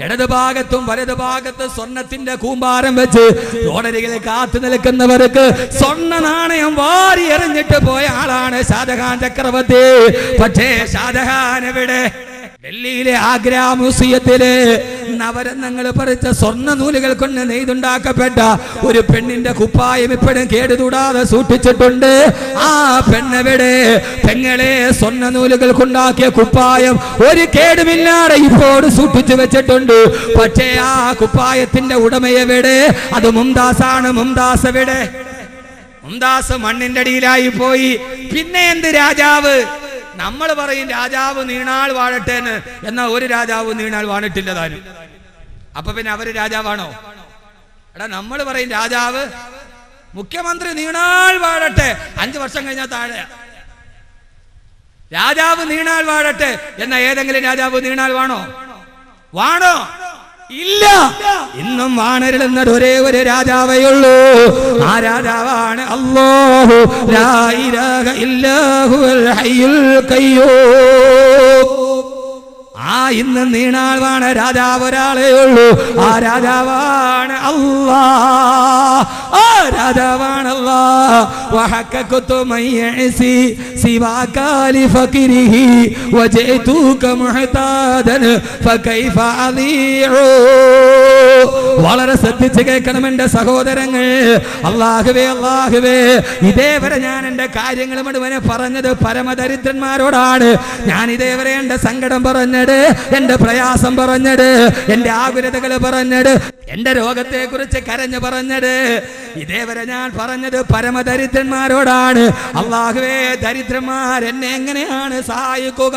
ഇടത് ഭാഗത്തും വലത് ഭാഗത്ത് സ്വർണത്തിന്റെ കൂമ്പാരം വെച്ച് റോഡരികിൽ കാത്തു നിൽക്കുന്നവർക്ക് സ്വർണ്ണ നാണയം വാരി എറിഞ്ഞിട്ട് പോയ ആളാണ് ഷാജഹാൻ ചക്രവർത്തി. പക്ഷേ ഷാജഹാൻ എവിടെ? ഡൽഹിയിലെ ആഗ്ര മ്യൂസിയത്തില് നവരത്നങ്ങൾ പറിച്ച സ്വർണ്ണ നൂലുകൾ കൊണ്ട് നെയ്തുണ്ടാക്കപ്പെട്ട ഒരു പെണ്ണിന്റെ കുപ്പായം ഇപ്പോഴും കേടുകൂടാതെ സൂക്ഷിച്ചിട്ടുണ്ട്. ആ പെണ്ണെവിടെ? പെങ്ങളെ, സ്വർണ്ണ നൂലുകൾ കൊണ്ടാക്കിയ കുപ്പായം ഒരു കേടുമില്ലാതെ ഇപ്പോൾ സൂക്ഷിച്ചു വെച്ചിട്ടുണ്ട്. പക്ഷേ ആ കുപ്പായത്തിന്റെ ഉടമയെവിടെ? അത് മുംതാസാണ്. മുംതാസ് എവിടെ? മുംതാസ് മണ്ണിന്റെ അടിയിലായി പോയി. പിന്നെ എന്ത് രാജാവ്? നമ്മൾ പറയും രാജാവ് നീണാൾ വാഴട്ടെ എന്ന്, എന്നാ ഒരു രാജാവ് നീണാൾ വാണിട്ടില്ല താനും. അപ്പൊ പിന്നെ അവര് രാജാവാണോ? എടാ, നമ്മൾ പറയും രാജാവ് മുഖ്യമന്ത്രി നീണാൾ വാഴട്ടെ, 5 വർഷം കഴിഞ്ഞാൽ താഴെ. രാജാവ് നീണാൾ വാഴട്ടെ എന്ന ഏതെങ്കിലും രാജാവ് നീണാൾ വാണോ? ഇല്ല. ഇന്നും വാണരുളുന്നത് ഒരേ ഒരു രാജാവേ ഉള്ളൂ. ആ രാജാവാണ് അല്ലാഹു ലാ ഇലാഹ ഇല്ലാഹുൽ ഹയ്യുൽ ഖയ്യൂം. ഇന്ന് നീണാൾ വാണ രാജാവ് ഒരാളേ ഉള്ളൂ. ആ രാജാവാണ് അല്ലാഹ്. ആ രാജാവാണ് അല്ലാഹ്. വഹഖഖതു മയ്യസി സിവാകാലി ഫഖിരിഹി വജഅതുക മുഹ്താദൻ ഫകൈഫ അദീഉ. വളരെ ശ്രദ്ധിച്ച് കേൾക്കണം എന്റെ സഹോദരങ്ങൾ. അല്ലാഹുവേ അല്ലാഹുവേ, ഇതേവരെ ഞാൻ എന്റെ കാര്യങ്ങൾ മുഴുവനെ പറഞ്ഞത് പരമദരിദ്രന്മാരോടാണ്. ഞാൻ ഇതേവരെ എന്റെ സങ്കടം പറഞ്ഞത്, എന്റെ പ്രയാസം പറഞ്ഞത്, എന്റെ ആകുലതകൾ പറഞ്ഞത്, എന്റെ രോഗത്തെ കുറിച്ച് കരഞ്ഞു പറഞ്ഞത്, ഇതേവരെ ഞാൻ പറഞ്ഞത് പരമദരിദ്രന്മാരോടാണ്. അല്ലാഹുവേ, ദരിദ്രന്മാർ എന്നെ എങ്ങനെയാണ് സഹായിക്കുക?